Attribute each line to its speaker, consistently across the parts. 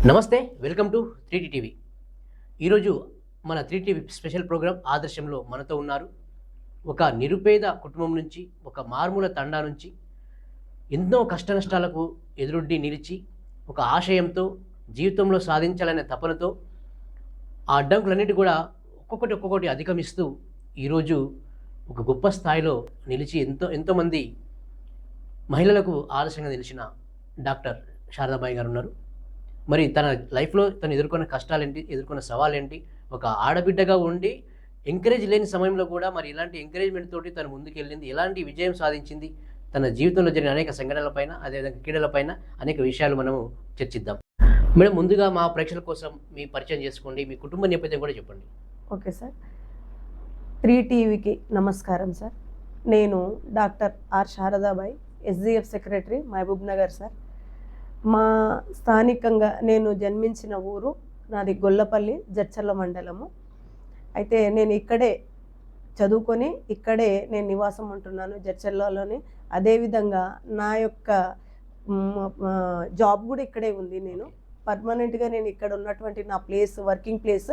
Speaker 1: నమస్తే, welcome to 3T TV. ఈరోజు మన 3T టీవీ స్పెషల్ ప్రోగ్రాం ఆదర్శంలో మనతో ఉన్నారు. ఒక నిరుపేద కుటుంబం నుంచి, ఒక మారుమూల తండా నుంచి ఎన్నో కష్టనష్టాలకు ఎదురొడ్డి నిలిచి, ఒక ఆశయంతో జీవితంలో సాధించాలనే తపనతో ఆ అడ్డంకులన్నిటి కూడా ఒక్కొక్కటి అధిగమిస్తూ ఈరోజు ఒక గొప్ప స్థాయిలో నిలిచి ఎంతోమంది మహిళలకు ఆదర్శంగా నిలిచిన డాక్టర్ శారదాబాయి గారు ఉన్నారు. మరి తన లైఫ్లో తను ఎదుర్కొన్న కష్టాలేంటి, ఎదుర్కొన్న సవాలేంటి, ఒక ఆడబిడ్డగా ఉండి ఎంకరేజ్ లేని సమయంలో కూడా మరి ఇలాంటి ఎంకరేజ్మెంట్ తోటి తను ముందుకెళ్ళింది, ఎలాంటి విజయం సాధించింది, తన జీవితంలో జరిగిన అనేక సంఘటనలపైన, అదేవిధంగా క్రీడలపైన అనేక విషయాలు మనము చర్చిద్దాం. మేడం, ముందుగా మా ప్రేక్షకుల కోసం మీ పరిచయం చేసుకోండి, మీ కుటుంబ నేపథ్యం కూడా చెప్పండి.
Speaker 2: Okay sir. 3 టీవీకి నమస్కారం సార్. నేను doctor R Sharadabai, SGF secretary, Mahabubnagar sir. మా స్థానికంగా నేను జన్మించిన ఊరు నాది గొల్లపల్లి, జడ్చర్ల మండలము. అయితే నేను ఇక్కడే చదువుకొని ఇక్కడే నేను నివాసం ఉంటున్నాను జడ్చర్లలోనే. అదేవిధంగా నా యొక్క జాబ్ కూడా ఇక్కడే ఉంది. నేను పర్మనెంట్గా నేను ఇక్కడ ఉన్నటువంటి నా working place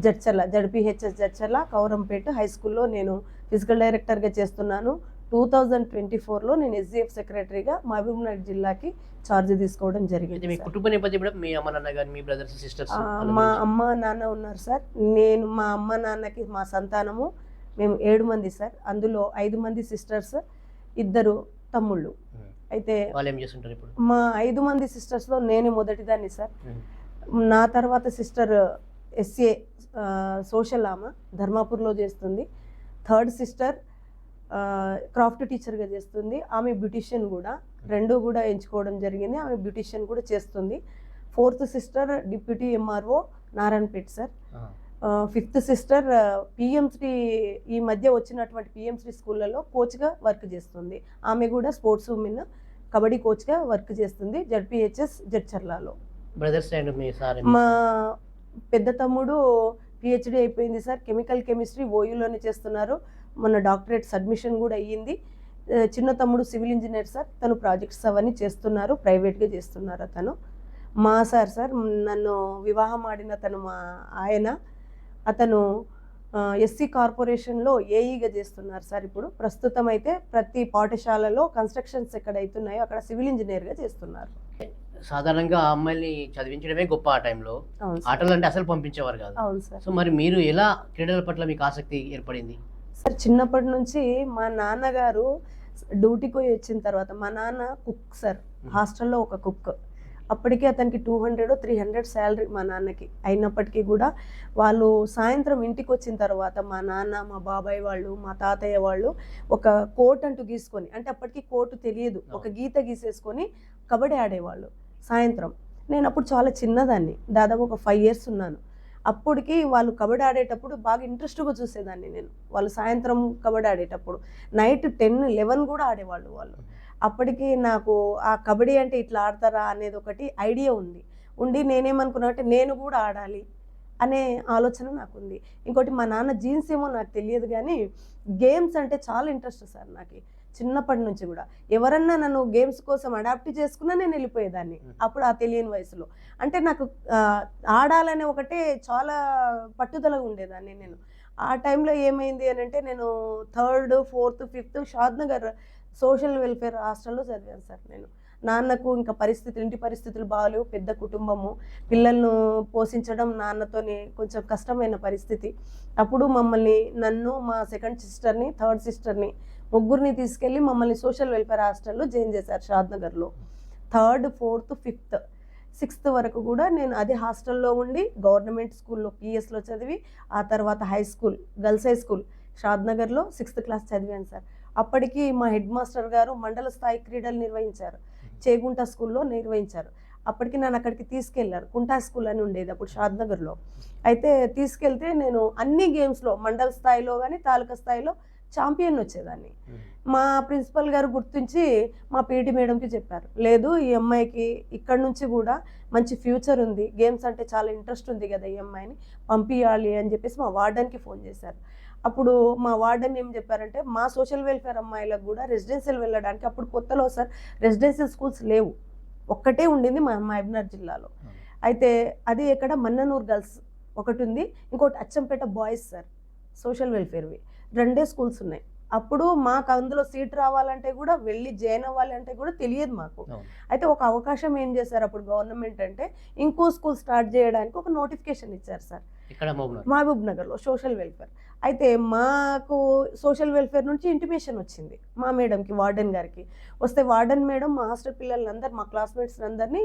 Speaker 2: Jadcherla, ZPHS Jadcherla Kowrampet high స్కూల్లో నేను ఫిజికల్ డైరెక్టర్గా చేస్తున్నాను. 2024లో నేను ఎస్జిఎఫ్ సెక్రటరీగా మహబూబ్ నగర్ జిల్లాకి ఛార్జ్ తీసుకోవడం జరిగింది.
Speaker 1: మీ కుటుంబ నేపథ్యం మీ అమ్మ నాన్న గారు, మీ బ్రదర్స్ సిస్టర్స్?
Speaker 2: మా అమ్మ నాన్న ఉన్నారు సార్. మా అమ్మ నాన్నకి మా సంతానము మేము 7 మంది సార్. అందులో 5 మంది సిస్టర్స్, 2 తమ్ముళ్ళు. అయితే
Speaker 1: వాళ్ళు ఏం చేస్తుంటారు ఇప్పుడు?
Speaker 2: మా 5 మంది సిస్టర్స్లో నేను మొదటిదాన్ని సార్. నా తర్వాత సిస్టర్ ఎస్ఏ సోషల్, ఆమె ధర్మాపూర్లో చేస్తుంది. థర్డ్ సిస్టర్ క్రాఫ్ట్ టీచర్గా చేస్తుంది. ఆమె బ్యూటిషియన్ కూడా, 2 కూడా ఎంచుకోవడం జరిగింది. ఆమె బ్యూటిషియన్ కూడా చేస్తుంది. Fourth sister deputy MRO Narayanpet sir. Fifth sister PM SHRI, ఈ మధ్య వచ్చినటువంటి పిఎంశ్రీ స్కూళ్ళలో కోచ్గా వర్క్ చేస్తుంది. ఆమె కూడా స్పోర్ట్స్ ఉమెన్, కబడ్డీ కోచ్గా వర్క్ చేస్తుంది జడ్పిహెచ్ఎస్ జడ్చర్లలో.
Speaker 1: బ్రదర్స్ అండ్ మీ సార్?
Speaker 2: మా పెద్ద తమ్ముడు పిహెచ్డి అయిపోయింది సార్, కెమికల్ కెమిస్ట్రీ ఓయూలోనే చేస్తున్నారు. మన డాక్టరేట్ సబ్మిషన్ కూడా అయ్యింది. చిన్న తమ్ముడు సివిల్ ఇంజనీర్ సార్, తను ప్రాజెక్ట్స్ అవన్నీ చేస్తున్నారు, ప్రైవేట్గా చేస్తున్నారు అతను. మా సార్ నన్ను వివాహం ఆడిన తను మా ఆయన, అతను ఎస్సీ కార్పొరేషన్లో ఏఈగా చేస్తున్నారు సార్. ఇప్పుడు ప్రస్తుతం అయితే ప్రతి పాఠశాలలో కన్స్ట్రక్షన్స్ ఎక్కడ అవుతున్నాయో అక్కడ సివిల్ ఇంజనీర్గా చేస్తున్నారు.
Speaker 1: సాధారణంగా అమ్మాయిని చదివించడమే గొప్ప ఆ టైంలో, ఆటలు అంటే అసలు పంపించేవారు కాదు.
Speaker 2: అవును సార్.
Speaker 1: సో మరి మీరు ఎలా క్రీడల పట్ల మీకు ఆసక్తి ఏర్పడింది?
Speaker 2: సార్, చిన్నప్పటి నుంచి మా నాన్నగారు డ్యూటీకి పోయి వచ్చిన తర్వాత, మా నాన్న కుక్ సార్, హాస్టల్లో ఒక కుక్. అప్పటికే అతనికి 200-300 శాలరీ మా నాన్నకి. అయినప్పటికీ కూడా వాళ్ళు సాయంత్రం ఇంటికి వచ్చిన తర్వాత మా నాన్న, మా బాబాయ్ వాళ్ళు, మా తాతయ్య వాళ్ళు ఒక కోట్ అంటూ గీసుకొని, అంటే అప్పటికి కోటు తెలియదు, ఒక గీత గీసేసుకొని కబడ్డీ ఆడేవాళ్ళు సాయంత్రం. నేను అప్పుడు చాలా చిన్నదాన్ని, దాదాపు ఒక 5 years ఉన్నాను. అప్పటికి వాళ్ళు కబడ్డీ ఆడేటప్పుడు బాగా ఇంట్రెస్ట్గా చూసేదాన్ని నేను. వాళ్ళు సాయంత్రం కబడ్డీ ఆడేటప్పుడు నైట్ 10-11 కూడా ఆడేవాళ్ళు వాళ్ళు. అప్పటికి నాకు ఆ కబడ్డీ అంటే ఇట్లా ఆడతారా అనేది ఒకటి ఐడియా ఉండి నేనేమనుకున్నా అంటే నేను కూడా ఆడాలి అనే ఆలోచన నాకుంది. ఇంకోటి, మా నాన్న జీన్స్ ఏమో నాకు తెలియదు కానీ గేమ్స్ అంటే చాలా ఇంట్రెస్ట్ సార్ నాకు చిన్నప్పటి నుంచి కూడా. ఎవరన్నా నన్ను గేమ్స్ కోసం అడాప్ట్ చేసుకున్నా నేను వెళ్ళిపోయేదాన్ని అప్పుడు, ఆ తెలియని వయసులో. అంటే నాకు ఆడాలనే ఒకటే చాలా పట్టుదలగా ఉండేదాన్ని నేను. ఆ టైంలో ఏమైంది అని అంటే, నేను 3rd, 4th, 5th Shadnagar social welfare హాస్టల్లో చదివాను సార్. నేను నాన్నకు ఇంకా ఇంటి పరిస్థితులు బాగాలేవు, పెద్ద కుటుంబము, పిల్లలను పోషించడం నాన్నతోని కొంచెం కష్టమైన పరిస్థితి. అప్పుడు నన్ను, మా సెకండ్ సిస్టర్ని, థర్డ్ సిస్టర్ని, ముగ్గురిని తీసుకెళ్ళి మమ్మల్ని సోషల్ వెల్ఫేర్ హాస్టల్లో జాయిన్ చేశారు షాద్నగర్లో. 3rd, 4th, 5th, 6th వరకు కూడా నేను అదే హాస్టల్లో ఉండి గవర్నమెంట్ స్కూల్లో పిఎస్లో చదివి, ఆ తర్వాత high school, girls high school షాద్నగర్లో 6th క్లాస్ చదివాను సార్. అప్పటికి మా హెడ్ మాస్టర్ గారు మండల స్థాయి క్రీడలు నిర్వహించారు, చేగుంట స్కూల్లో నిర్వహించారు. అప్పటికి నన్ను అక్కడికి తీసుకెళ్లారు. కుంటా స్కూల్ అని ఉండేది అప్పుడు షాద్నగర్లో. అయితే తీసుకెళ్తే నేను అన్ని గేమ్స్లో మండల స్థాయిలో కానీ తాలూకా స్థాయిలో ఛాంపియన్ వచ్చేదాన్ని. మా ప్రిన్సిపల్ గారు గుర్తించి మా పీటీ మేడంకి చెప్పారు, లేదు ఈ అమ్మాయికి ఇక్కడ నుంచి కూడా మంచి ఫ్యూచర్ ఉంది, గేమ్స్ అంటే చాలా ఇంట్రెస్ట్ ఉంది కదా, ఈ అమ్మాయిని పంపించాలి అని చెప్పేసి మా వార్డెన్కి ఫోన్ చేశారు. అప్పుడు మా వార్డెన్ ఏం చెప్పారంటే, మా సోషల్ వెల్ఫేర్ అమ్మాయిలకు కూడా రెసిడెన్షియల్ వెళ్ళడానికి, అప్పుడు కొత్తలో సార్ రెసిడెన్షియల్ స్కూల్స్ లేవు, ఒక్కటే ఉండింది మా మహబూబ్నగర్ జిల్లాలో. అయితే అది ఇక్కడ మన్ననూరు గర్ల్స్ ఒకటి ఉంది, ఇంకోటి అచ్చంపేట బాయ్స్ సార్ సోషల్ వెల్ఫేర్వి, 2 స్కూల్స్ ఉన్నాయి. అప్పుడు మాకు అందులో సీట్ రావాలంటే కూడా వెళ్ళి జాయిన్ అవ్వాలంటే కూడా తెలియదు మాకు. అయితే ఒక అవకాశం ఏం చేశారు అప్పుడు గవర్నమెంట్ అంటే, ఇంకో స్కూల్ స్టార్ట్ చేయడానికి ఒక నోటిఫికేషన్ ఇచ్చారు సార్
Speaker 1: ఇక్కడ
Speaker 2: మహబూబ్ నగర్లో సోషల్ వెల్ఫేర్. అయితే మాకు సోషల్ వెల్ఫేర్ నుంచి ఇంటిమేషన్ వచ్చింది మా మేడంకి, వార్డెన్ గారికి. వస్తే వార్డెన్ మేడం మా హాస్టల్ పిల్లలందరూ మా క్లాస్మేట్స్ అందరినీ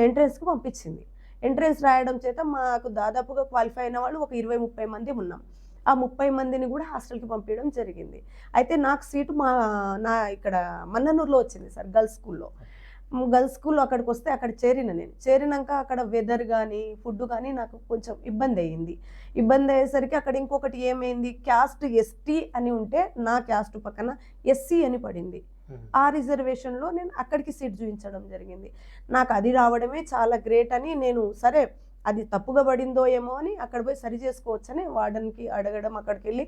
Speaker 2: ఎంట్రన్స్కి పంపించింది. ఎంట్రన్స్ రాయడం చేత మాకు దాదాపుగా క్వాలిఫై అయిన వాళ్ళు ఒక 20-30 మంది ఉన్నాం. ఆ 30 మందిని కూడా హాస్టల్కి పంపించడం జరిగింది. అయితే నాకు సీటు నా ఇక్కడ మన్ననూరులో వచ్చింది సార్, గర్ల్స్ స్కూల్లో. గర్ల్స్ స్కూల్లో అక్కడికి వస్తే అక్కడ నేను చేరినాక అక్కడ వెదర్ కానీ ఫుడ్ కానీ నాకు కొంచెం ఇబ్బంది అయ్యింది. ఇబ్బంది అయ్యేసరికి అక్కడ ఇంకొకటి ఏమైంది, క్యాస్ట్ ఎస్టీ అని ఉంటే నా క్యాస్ట్ పక్కన ఎస్సీ అని పడింది. ఆ రిజర్వేషన్లో నేను అక్కడికి సీట్ చూపించడం జరిగింది. నాకు అది రావడమే చాలా గ్రేట్ అని నేను, సరే అది తప్పుగా పడిందో ఏమో అని అక్కడ పోయి సరి చేసుకోవచ్చని వార్డెన్కి అడగడం, అక్కడికి వెళ్ళి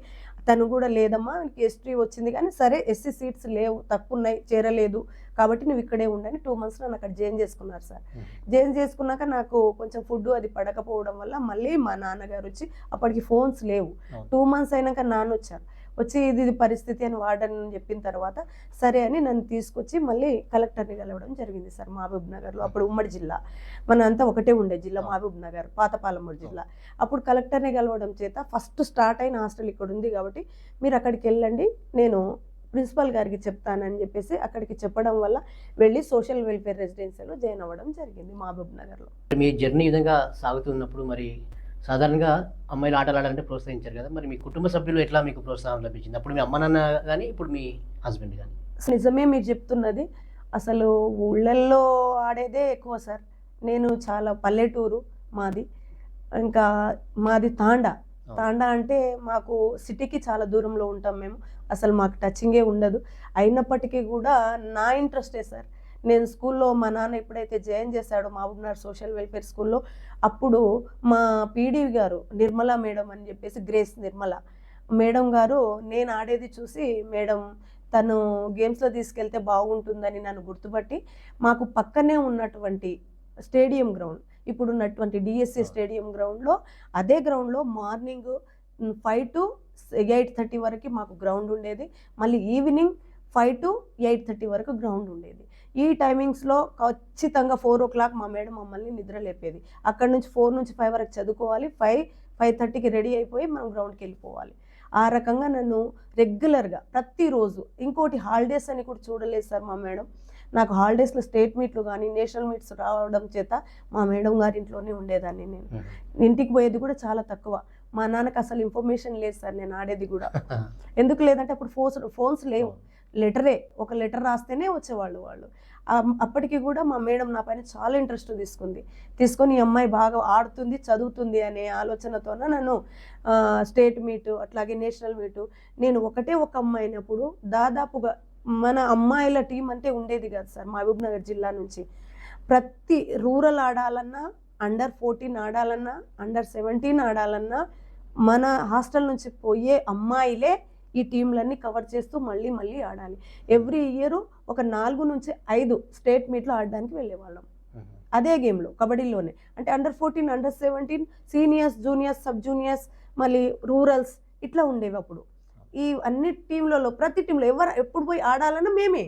Speaker 2: తను కూడా లేదమ్మా నీకు ఎస్టీ వచ్చింది కానీ సరే ఎస్సీ సీట్స్ లేవు, తక్కువ ఉన్నాయి, చేరలేదు కాబట్టి నువ్వు ఇక్కడే ఉండని 2 months నన్ను అక్కడ జాయిన్ చేసుకున్నారు సార్. జాయిన్ చేసుకున్నాక నాకు కొంచెం ఫుడ్ అది పడకపోవడం వల్ల మళ్ళీ మా నాన్నగారు వచ్చి, అప్పటికి ఫోన్స్ లేవు, 2 months అయినాక నాన్న వచ్చారు. వచ్చి ఇది పరిస్థితి అని వార్డెన్ చెప్పిన తర్వాత సరే అని నన్ను తీసుకొచ్చి మళ్ళీ కలెక్టర్ని కలవడం జరిగింది సార్ మహబూబ్ నగర్లో. అప్పుడు ఉమ్మడి జిల్లా మన అంతా ఒకటే ఉండే జిల్లా మహబూబ్ నగర్, పాతపాలమూరు జిల్లా. అప్పుడు కలెక్టర్ని కలవడం చేత ఫస్ట్ స్టార్ట్ అయిన హాస్టల్ ఇక్కడ ఉంది కాబట్టి మీరు అక్కడికి వెళ్ళండి, నేను ప్రిన్సిపల్ గారికి చెప్తానని చెప్పేసి అక్కడికి చెప్పడం వల్ల వెళ్ళి సోషల్ వెల్ఫేర్ రెసిడెన్సీలో జాయిన్ అవ్వడం జరిగింది మహబూబ్ నగర్లో.
Speaker 1: మీ జర్నీ విధంగా సాగుతున్నప్పుడు మరి సాధారణంగా అమ్మాయిలు ఆటలు ఆడాలంటే ప్రోత్సహించారు కదా, మరి మీ కుటుంబ సభ్యులు ఎట్లా మీకు ప్రోత్సాహం లభించింది? అప్పుడు మీ అమ్మ నాన్న కానీ ఇప్పుడు మీ హస్బెండ్ కానీ?
Speaker 2: నిజమే మీరు చెప్తున్నది, అసలు ఊళ్ళల్లో ఆడేదే ఎక్కువ సార్. నేను చాలా పల్లెటూరు మాది, ఇంకా మాది తాండా అంటే మాకు సిటీకి చాలా దూరంలో ఉంటాం మేము, అసలు మాకు టచింగే ఉండదు. అయినప్పటికీ కూడా నా ఇంట్రెస్టే సార్. నేను స్కూల్లో మా నాన్న ఎప్పుడైతే జాయిన్ చేశాడో మహబూబ్నగర్ సోషల్ వెల్ఫేర్ స్కూల్లో, అప్పుడు మా పీడీ గారు నిర్మలా మేడం అని చెప్పేసి, గ్రేస్ నిర్మల మేడం గారు నేను ఆడేది చూసి, మేడం తను గేమ్స్లో తీసుకెళ్తే బాగుంటుందని నన్ను గుర్తుపట్టి మాకు పక్కనే ఉన్నటువంటి స్టేడియం గ్రౌండ్, ఇప్పుడు ఉన్నటువంటి డిఎస్సి స్టేడియం గ్రౌండ్లో, అదే గ్రౌండ్లో మార్నింగ్ 5 to 8:30 వరకు మాకు గ్రౌండ్ ఉండేది. మళ్ళీ ఈవినింగ్ 5 to 8:30 వరకు గ్రౌండ్ ఉండేది. ఈ టైమింగ్స్లో ఖచ్చితంగా 4 o'clock మా మేడం మమ్మల్ని నిద్ర లేపేది. అక్కడ నుంచి 4 నుంచి 5 వరకు చదువుకోవాలి, 5:30కి రెడీ అయిపోయి మనం గ్రౌండ్కి వెళ్ళిపోవాలి. ఆ రకంగా నన్ను రెగ్యులర్గా ప్రతిరోజు, ఇంకోటి హాలిడేస్ అని కూడా చూడలేదు సార్ మా మేడం. నాకు హాలిడేస్లో స్టేట్ మీట్లు కానీ నేషనల్ మీట్స్ రావడం చేత మా మేడం గారి ఇంట్లోనే ఉండేదాన్ని. నేను ఇంటికి పోయేది కూడా చాలా తక్కువ. మా నాన్నకి అసలు ఇన్ఫర్మేషన్ లేదు సార్ నేను ఆడేది కూడా. ఎందుకు లేదంటే అప్పుడు ఫోన్స్ లేవు, లెటరే, ఒక లెటర్ రాస్తేనే వచ్చేవాళ్ళు వాళ్ళు. అప్పటికి కూడా మా మేడం నా పైన చాలా ఇంట్రెస్ట్ తీసుకొని ఈ అమ్మాయి బాగా ఆడుతుంది, చదువుతుంది అనే ఆలోచనతోన నన్ను స్టేట్ మీటు అట్లాగే నేషనల్ మీటు, నేను ఒక అమ్మాయి అయినప్పుడు దాదాపుగా మన అమ్మాయిల టీం అంటే ఉండేది కాదు సార్ మహబూబ్ నగర్ జిల్లా నుంచి. ప్రతి రూరల్ ఆడాలన్నా, అండర్ 14 ఆడాలన్నా, అండర్ 17 ఆడాలన్నా మన హాస్టల్ నుంచి పోయే అమ్మాయిలే ఈ టీంలన్నీ కవర్ చేస్తూ మళ్ళీ ఆడాలి. ఎవ్రీ ఇయర్ ఒక 4 నుంచి 5 స్టేట్ మీట్లో ఆడడానికి వెళ్ళేవాళ్ళం. అదే గేమ్లో, కబడ్డీలోనే. అంటే under 14, under 17, seniors, juniors, sub juniors, మళ్ళీ రూరల్స్ ఇట్లా ఉండేవి అప్పుడు. ఈ అన్ని టీంలలో, ప్రతి టీంలో ఎప్పుడు పోయి ఆడాలన్నా మేమే,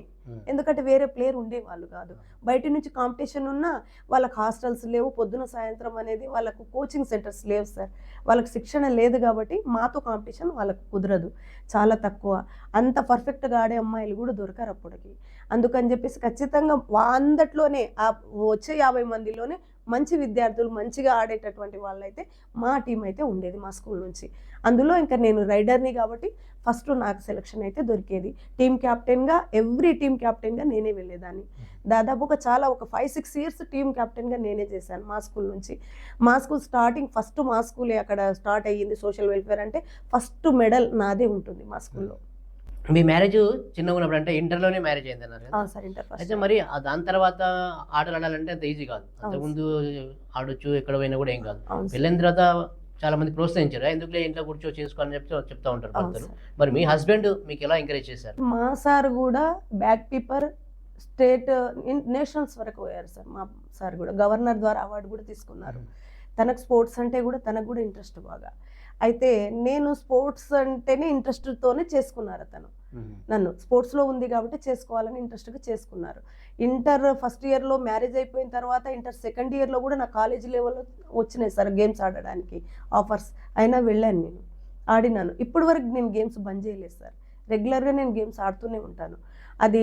Speaker 2: ఎందుకంటే వేరే ప్లేయర్ ఉండేవాళ్ళు కాదు. బయట నుంచి కాంపిటీషన్ ఉన్నా వాళ్ళకి హాస్టల్స్ లేవు, పొద్దున సాయంత్రం అనేది వాళ్ళకు కోచింగ్ సెంటర్స్ లేవు సార్, వాళ్ళకి శిక్షణ లేదు కాబట్టి మాతో కాంపిటీషన్ వాళ్ళకు కుదరదు, చాలా తక్కువ. అంత పర్ఫెక్ట్గా ఆడే అమ్మాయిలు కూడా దొరకరు అప్పటికి. అందుకని చెప్పేసి ఖచ్చితంగా అందట్లోనే వచ్చే 50 మందిలోనే మంచి విద్యార్థులు, మంచిగా ఆడేటటువంటి వాళ్ళైతే మా టీం అయితే ఉండేది మా స్కూల్ నుంచి. అందులో ఇంకా నేను రైడర్ని కాబట్టి ఫస్ట్ నాకు సెలక్షన్ అయితే దొరికేది. టీమ్ క్యాప్టెన్గా, ఎవ్రీ టీమ్ క్యాప్టెన్గా నేనే వెళ్ళేదాన్ని. దాదాపుగా ఒక 5-6 years టీమ్ క్యాప్టెన్గా నేనే చేశాను మా స్కూల్ నుంచి. మా స్కూల్ స్టార్టింగ్ ఫస్ట్ మా స్కూలే అక్కడ స్టార్ట్ అయ్యింది సోషల్ వెల్ఫేర్ అంటే. ఫస్ట్ మెడల్ నాదే ఉంటుంది మా స్కూల్లో.
Speaker 1: మీ మ్యారేజ్ చిన్నగా ఉన్నప్పుడు అంటే ఇంటర్లోనే మ్యారేజ్ అయింది అన్నారు
Speaker 2: సార్, ఇంటర్ ఫస్ట్.
Speaker 1: అయితే మరి దాని తర్వాత ఆటలు ఆడాలంటే అంత ఈజీ కాదు, అంతకుముందు ఆడొచ్చు ఎక్కడ పోయినా కూడా ఏం కాదు. వెళ్ళిన తర్వాత చాలా మంది ప్రోత్సహించారు, ఎందుకులే ఇంట్లో కూర్చో చేసుకోవాలని చెప్తా ఉంటారు భర్తలు. మరి మీ హస్బెండ్ మీకు ఎలా ఎంకరేజ్ చేశారు?
Speaker 2: మా సార్ కూడా బ్యాక్ పేపర్ స్టేట్ నేషనల్స్ వరకు పోయారు సార్. మా సార్ కూడా గవర్నర్ ద్వారా అవార్డు కూడా తీసుకున్నారు. తనకు స్పోర్ట్స్ అంటే కూడా తనకు కూడా ఇంట్రెస్ట్ బాగా. అయితే నేను స్పోర్ట్స్ అంటేనే ఇంట్రెస్ట్తోనే చేసుకున్నారు అతను. నన్ను స్పోర్ట్స్లో ఉంది కాబట్టి చేసుకోవాలని ఇంట్రెస్ట్గా చేసుకున్నారు. ఇంటర్ ఫస్ట్ ఇయర్లో మ్యారేజ్ అయిపోయిన తర్వాత ఇంటర్ సెకండ్ ఇయర్లో కూడా నా కాలేజీ లెవెల్లో వచ్చినాయి సార్ గేమ్స్ ఆడడానికి ఆఫర్స్. అయినా వెళ్ళాను, నేను ఆడినాను. ఇప్పటి వరకు నేను గేమ్స్ బంద్ చేయలేదు సార్. రెగ్యులర్గా నేను గేమ్స్ ఆడుతూనే ఉంటాను. అది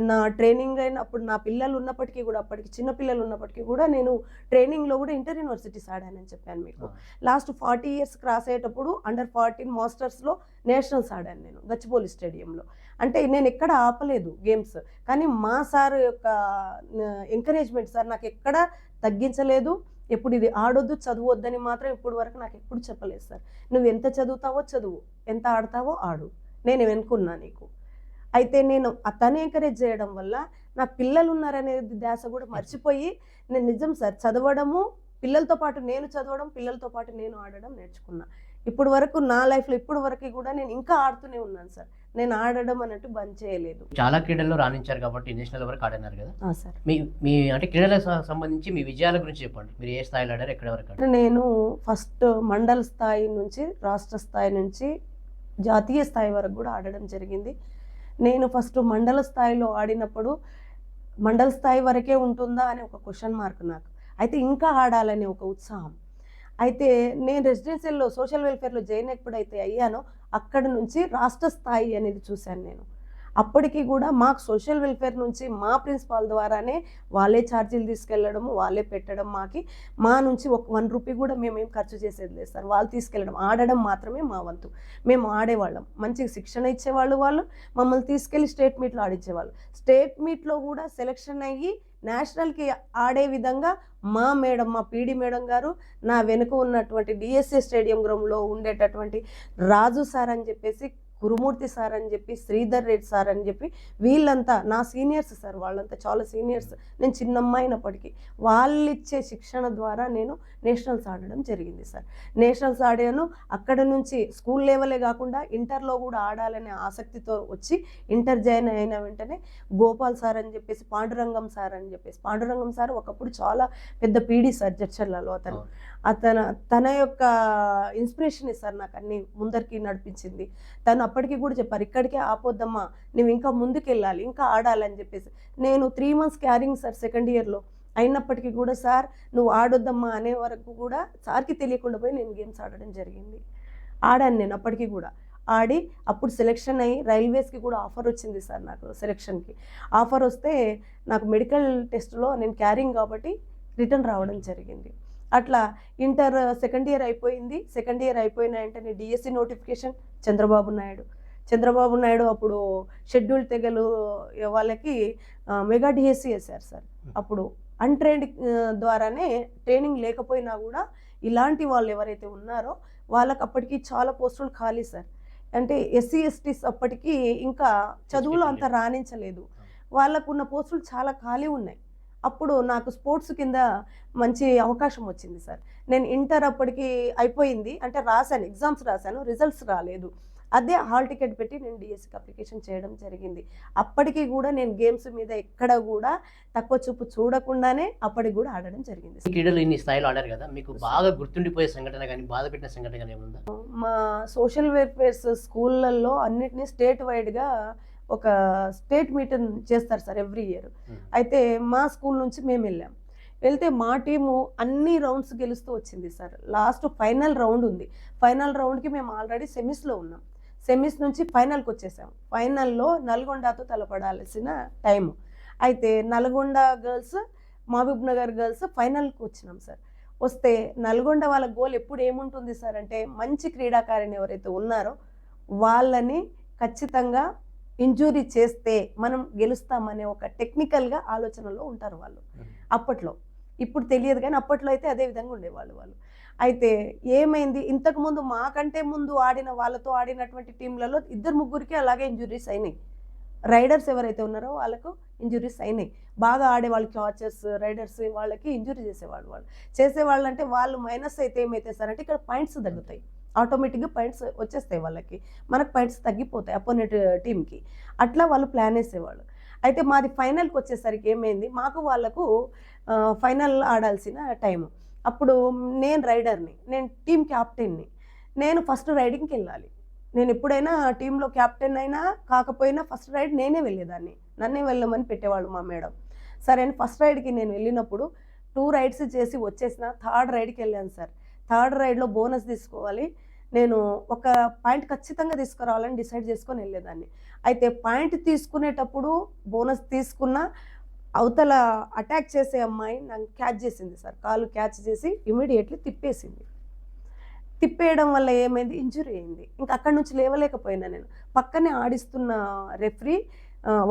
Speaker 2: నా ట్రైనింగ్ అయినప్పుడు నా పిల్లలు ఉన్నప్పటికీ కూడా, అప్పటికి చిన్న పిల్లలు ఉన్నప్పటికీ కూడా నేను ట్రైనింగ్లో కూడా ఇంటర్ యూనివర్సిటీస్ ఆడానని చెప్పాను మీకు. లాస్ట్ 40 ఇయర్స్ క్రాస్ అయ్యేటప్పుడు అండర్ 14 మాస్టర్స్లో నేషనల్స్ ఆడాను నేను గచ్చిబౌలి స్టేడియంలో. అంటే నేను ఎక్కడ ఆపలేదు గేమ్స్. కానీ మా సార్ యొక్క ఎంకరేజ్మెంట్ సార్ నాకు ఎక్కడ తగ్గించలేదు. ఎప్పుడు ఇది ఆడొద్దు చదవద్దని మాత్రం ఇప్పటి వరకు నాకు ఎప్పుడు చెప్పలేదు సార్. నువ్వు ఎంత చదువుతావో చదువు, ఎంత ఆడతావో ఆడు, నేను వెనుకున్నా నీకు. అయితే నేను అతన్ని ఎంకరేజ్ చేయడం వల్ల నాకు పిల్లలు ఉన్నారనేది ధ్యాస కూడా మర్చిపోయి నేను నిజం సార్ చదవడము, పిల్లలతో పాటు నేను చదవడం, పిల్లలతో పాటు నేను ఆడడం నేర్చుకున్నా. ఇప్పుడు వరకు నా లైఫ్లో ఇప్పుడు వరకు కూడా నేను ఇంకా ఆడుతూనే ఉన్నాను సార్. నేను ఆడడం అన్నట్టు బంద్ చేయలేదు.
Speaker 1: చాలా క్రీడల్లో రాణించారు కాబట్టి నేషనల్ వరకు ఆడినారు కదా
Speaker 2: సార్.
Speaker 1: మీ అంటే క్రీడలకు సంబంధించి మీ విజయాల గురించి చెప్పండి. మీరు ఏ స్థాయిలో ఆడారు, ఎక్కడ వరకు ఆడారు?
Speaker 2: నేను ఫస్ట్ మండల స్థాయి నుంచి రాష్ట్ర స్థాయి నుంచి జాతీయ స్థాయి వరకు కూడా ఆడడం జరిగింది. నేను ఫస్ట్ మండల స్థాయిలో ఆడినప్పుడు మండల స్థాయి వరకే ఉంటుందా అని ఒక క్వశ్చన్ మార్క్ నాకు. అయితే ఇంకా ఆడాలని ఒక ఉత్సాహం. అయితే నేను రెసిడెన్షియల్లో సోషల్ వెల్ఫేర్లో జాయిన్ ఎప్పుడైతే అయ్యానో అక్కడ నుంచి రాష్ట్ర స్థాయి అనేది చూశాను నేను. అప్పటికి కూడా మాకు సోషల్ వెల్ఫేర్ నుంచి మా ప్రిన్సిపాల్ ద్వారానే వాళ్ళే ఛార్జీలు తీసుకెళ్ళడము, వాళ్ళే పెట్టడం. మా నుంచి ఒక 1 రూపీ కూడా మేమేం ఖర్చు చేసేది లేదు సార్. వాళ్ళు తీసుకెళ్ళడం, ఆడడం మాత్రమే మా వంతు. మేము ఆడేవాళ్ళం, మంచిగా శిక్షణ ఇచ్చేవాళ్ళు. వాళ్ళు మమ్మల్ని తీసుకెళ్ళి స్టేట్ మీట్లో ఆడించేవాళ్ళు. స్టేట్ మీట్లో కూడా సెలెక్షన్ అయ్యి నేషనల్కి ఆడే విధంగా మా మేడం, మా పీడి మేడం గారు, నా వెనుక ఉన్నటువంటి డిఎస్ఏ స్టేడియం గ్రౌండ్లో ఉండేటటువంటి రాజు సార్ అని చెప్పేసి, గురుమూర్తి సార్ అని చెప్పి, శ్రీధర్ రెడ్డి సార్ అని చెప్పి, వీళ్ళంతా నా సీనియర్స్ సార్. వాళ్ళంతా చాలా సీనియర్స్. నేను చిన్నమ్మాయి అయినప్పటికీ వాళ్ళు ఇచ్చే శిక్షణ ద్వారా నేను నేషనల్స్ ఆడడం జరిగింది సార్. నేషనల్స్ ఆడాను. అక్కడ నుంచి స్కూల్ లెవెలే కాకుండా ఇంటర్లో కూడా ఆడాలనే ఆసక్తితో వచ్చి ఇంటర్ జాయిన్ అయిన వెంటనే గోపాల్ సార్ అని చెప్పేసి, పాండురంగం సార్ అని చెప్పేసి, పాండురంగం సార్ ఒకప్పుడు చాలా పెద్ద పీడి సార్ జడ్చర్లలో. తన యొక్క ఇన్స్పిరేషన్ సార్ నాకు అన్ని ముందరికి నడిపించింది. తను అప్పటికి కూడా చెప్పారు, ఇక్కడికే ఆపొద్దమ్మా, నువ్వు ఇంకా ముందుకెళ్ళాలి, ఇంకా ఆడాలని చెప్పేసి. నేను 3 మంత్స్ క్యారింగ్ సార్ సెకండ్ ఇయర్లో అయినప్పటికీ కూడా సార్ నువ్వు ఆడొద్దమ్మా అనే వరకు కూడా సార్కి తెలియకుండా పోయి నేను గేమ్స్ ఆడడం జరిగింది. ఆడాను నేను అప్పటికి కూడా. ఆడి అప్పుడు సెలెక్షన్ అయ్యి రైల్వేస్కి కూడా ఆఫర్ వచ్చింది సార్ నాకు. సెలెక్షన్కి ఆఫర్ వస్తే నాకు మెడికల్ టెస్ట్లో నేను క్యారింగ్ కాబట్టి రిటర్న్ రావడం జరిగింది. అట్లా ఇంటర్ సెకండ్ ఇయర్ అయిపోయింది. సెకండ్ ఇయర్ అయిపోయిన వెంటనే డిఎస్సి నోటిఫికేషన్. చంద్రబాబు నాయుడు అప్పుడు షెడ్యూల్ తెగలు వాళ్ళకి మెగా డిఎస్సి వేశారు సార్. అప్పుడు అన్ట్రైన్డ్ ద్వారానే ట్రైనింగ్ లేకపోయినా కూడా ఇలాంటి వాళ్ళు ఎవరైతే ఉన్నారో వాళ్ళకి అప్పటికి చాలా పోస్టులు ఖాళీ సార్. అంటే ఎస్సీ ఎస్టీస్ అప్పటికి ఇంకా చదువులో అంత రాణించలేదు. వాళ్ళకు ఉన్న పోస్టులు చాలా ఖాళీ ఉన్నాయి. అప్పుడు నాకు స్పోర్ట్స్ కింద మంచి అవకాశం వచ్చింది సార్. నేను ఇంటర్ అప్పటికి అయిపోయింది, అంటే రాశాను, ఎగ్జామ్స్ రాశాను, రిజల్ట్స్ రాలేదు. అదే హాల్ టికెట్ పెట్టి నేను డిఎస్సికి అప్లికేషన్ చేయడం జరిగింది. అప్పటికి కూడా నేను గేమ్స్ మీద ఎక్కడ కూడా తక్కువ చూపు చూడకుండానే అప్పటికి కూడా ఆడడం జరిగింది.
Speaker 1: క్రీడలు ఇన్ని స్థాయిలో ఆడారు కదా, మీకు బాగా గుర్తుండిపోయే సంఘటన కానీ బాధ పెట్టిన సంఘటన కానీ ఏముందా?
Speaker 2: మా సోషల్ వెల్ఫేర్స్ స్కూళ్ళల్లో అన్నిటినీ స్టేట్ వైడ్గా ఒక స్టేట్ మీటింగ్ చేస్తారు సార్ ఎవ్రీ ఇయర్. అయితే మా స్కూల్ నుంచి మేము వెళ్తే మా టీము అన్ని రౌండ్స్ గెలుస్తూ వచ్చింది సార్. లాస్ట్ ఫైనల్ రౌండ్ ఉంది. ఫైనల్ రౌండ్కి మేము ఆల్రెడీ సెమీస్లో ఉన్నాం. సెమీస్ నుంచి ఫైనల్కి వచ్చేసాం. ఫైనల్లో నల్గొండతో తలపడాల్సిన టైము. అయితే నల్గొండ గర్ల్స్, మహబూబ్ నగర్ గర్ల్స్ ఫైనల్కి వచ్చినాం సార్. వస్తే నల్గొండ వాళ్ళ గోల్ ఎప్పుడు ఏముంటుంది సార్ అంటే, మంచి క్రీడాకారిణి ఎవరైతే ఉన్నారో వాళ్ళని ఖచ్చితంగా ఇంజూరీ చేస్తే మనం గెలుస్తామనే ఒక టెక్నికల్గా ఆలోచనలో ఉంటారు వాళ్ళు అప్పట్లో. ఇప్పుడు తెలియదు కానీ అప్పట్లో అయితే అదే విధంగా ఉండేవాళ్ళు వాళ్ళు. అయితే ఏమైంది, ఇంతకుముందు మాకంటే ముందు ఆడిన వాళ్ళతో ఆడినటువంటి టీంలలో 2-3కి అలాగే ఇంజురీస్ అయినాయి. రైడర్స్ ఎవరైతే ఉన్నారో వాళ్ళకు ఇంజురీస్ అయినాయి. బాగా ఆడేవాళ్ళు క్యాచర్స్, రైడర్స్ వాళ్ళకి ఇంజురీ చేసేవాళ్ళు అంటే వాళ్ళు మైనస్ అయితే ఏమైతే సార్ అంటే ఇక్కడ పాయింట్స్ తగ్గుతాయి. ఆటోమేటిక్గా పాయింట్స్ వచ్చేస్తాయి వాళ్ళకి, మనకు పాయింట్స్ తగ్గిపోతాయి అపోనెంట్ టీంకి. అట్లా వాళ్ళు ప్లాన్ వేసేవాళ్ళు. అయితే మాది ఫైనల్కి వచ్చేసరికి ఏమైంది, మాకు వాళ్ళకు ఫైనల్ ఆడాల్సిన టైము. అప్పుడు నేను రైడర్ని, నేను టీమ్ క్యాప్టెన్ని, నేను ఫస్ట్ రైడింగ్కి వెళ్ళాలి. నేను ఎప్పుడైనా టీంలో క్యాప్టెన్ అయినా కాకపోయినా ఫస్ట్ రైడ్ నేనే వెళ్ళేదాన్ని, నన్నే వెళ్ళమని పెట్టేవాళ్ళు మా మేడం. సరే అని ఫస్ట్ రైడ్కి నేను వెళ్ళినప్పుడు 2 రైడ్స్ చేసి వచ్చేసిన. థర్డ్ రైడ్కి వెళ్ళాను సార్. థర్డ్ రైడ్లో బోనస్ తీసుకోవాలి, నేను ఒక పాయింట్ ఖచ్చితంగా తీసుకురావాలని డిసైడ్ చేసుకొని వెళ్ళేదాన్ని. అయితే పాయింట్ తీసుకునేటప్పుడు బోనస్ తీసుకున్న అవతల అటాక్ చేసే అమ్మాయి నన్ను క్యాచ్ చేసింది సార్. కాలు క్యాచ్ చేసి ఇమీడియట్లీ తిప్పేసింది. తిప్పేయడం వల్ల ఏమైంది, ఇంజురీ అయింది. ఇంకా అక్కడి నుంచి లేవలేకపోయినా నేను. పక్కనే ఆడిస్తున్న రెఫరీ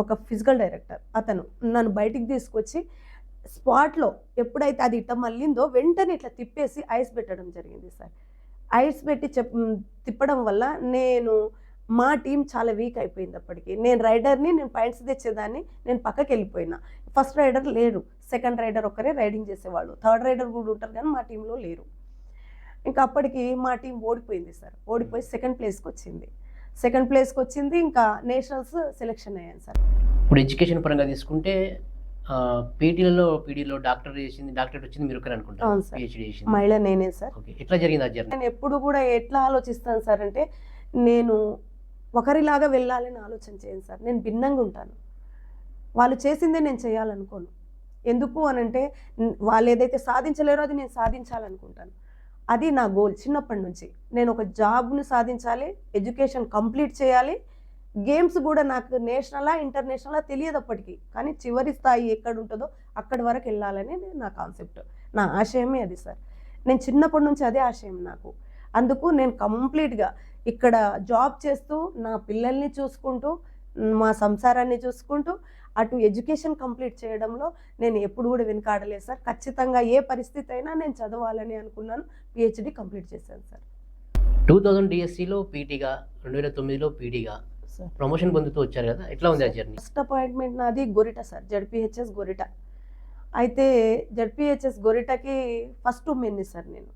Speaker 2: ఒక ఫిజికల్ డైరెక్టర్, అతను నన్ను బయటికి తీసుకొచ్చి స్పాట్లో ఎప్పుడైతే అది ఇట్లా మళ్ళిందో వెంటనే ఇట్లా తిప్పేసి ఐస్ పెట్టడం జరిగింది సార్. ఐస్ పెట్టి తిప్పడం వల్ల మా టీం చాలా వీక్ అయిపోయింది అప్పటికి. నేను రైడర్ని, నేను పాయింట్స్ తెచ్చేదాన్ని, నేను పక్కకి వెళ్ళిపోయినా. ఫస్ట్ రైడర్ లేరు, సెకండ్ రైడర్ ఒక్కరే రైడింగ్ చేసేవాళ్ళు, థర్డ్ రైడర్ కూడా ఉంటారు కానీ మా టీంలో లేరు. ఇంకా అప్పటికి మా టీం ఓడిపోయింది సార్. ఓడిపోయి సెకండ్ ప్లేస్కి వచ్చింది. ఇంకా నేషనల్స్ సెలెక్షన్ అయ్యాను సార్.
Speaker 1: ఇప్పుడు ఎడ్యుకేషన్ పరంగా తీసుకుంటే పీడీలో డాక్టరేట్ వచ్చింది మీరు ఒకరు అనుకుంటారు.
Speaker 2: అవును సార్,
Speaker 1: పిహెచ్డీ చేసింది
Speaker 2: మహిళ నేనే సార్.
Speaker 1: ఓకే, ఎట్లా జరిగింది ఆ జర్నీ?
Speaker 2: నేను ఎప్పుడు కూడా ఎట్లా ఆలోచిస్తాను సార్ అంటే, నేను ఒకరిలాగా వెళ్ళాలని ఆలోచన చేయను సార్. నేను భిన్నంగా ఉంటాను. వాళ్ళు చేసిందే నేను చేయాలనుకోను. ఎందుకు అనంటే, వాళ్ళు ఏదైతే సాధించలేరో అది నేను సాధించాలనుకుంటాను. అది నా గోల్ చిన్నప్పటి నుంచి. నేను ఒక జాబ్ను సాధించాలి, ఎడ్యుకేషన్ కంప్లీట్ చేయాలి, గేమ్స్ కూడా నాకు నేషనలా ఇంటర్నేషనలా తెలియదు అప్పటికి, కానీ చివరి స్థాయి ఎక్కడ ఉంటుందో అక్కడి వరకు వెళ్ళాలని నా కాన్సెప్ట్, నా ఆశయమే అది సార్. నేను చిన్నప్పటి నుంచి అదే ఆశయం నాకు. అందుకు నేను కంప్లీట్గా ఇక్కడ జాబ్ చేస్తూ నా పిల్లల్ని చూసుకుంటూ మా సంసారాన్ని చూసుకుంటూ అటు ఎడ్యుకేషన్ కంప్లీట్ చేయడంలో నేను ఎప్పుడు కూడా వెనకాడలేదు సార్. ఖచ్చితంగా ఏ పరిస్థితి అయినా నేను చదవాలని అనుకున్నాను. పిహెచ్డి కంప్లీట్ చేశాను సార్.
Speaker 1: 2000 డిఎస్సిలో పీటీగా, 2009లో పీడీగా
Speaker 2: సార్
Speaker 1: ప్రమోషన్ పొందుతూ వచ్చారు కదా, ఎట్లా ఉంది ఆ జర్నీ?
Speaker 2: ఫస్ట్ అపాయింట్మెంట్ నాది గొరిట సార్, జడ్పిహెచ్ఎస్ గొరిట. అయితే జడ్పిహెచ్ఎస్ గొరిటకి ఫస్ట్ ఉమెన్ని సార్ నేను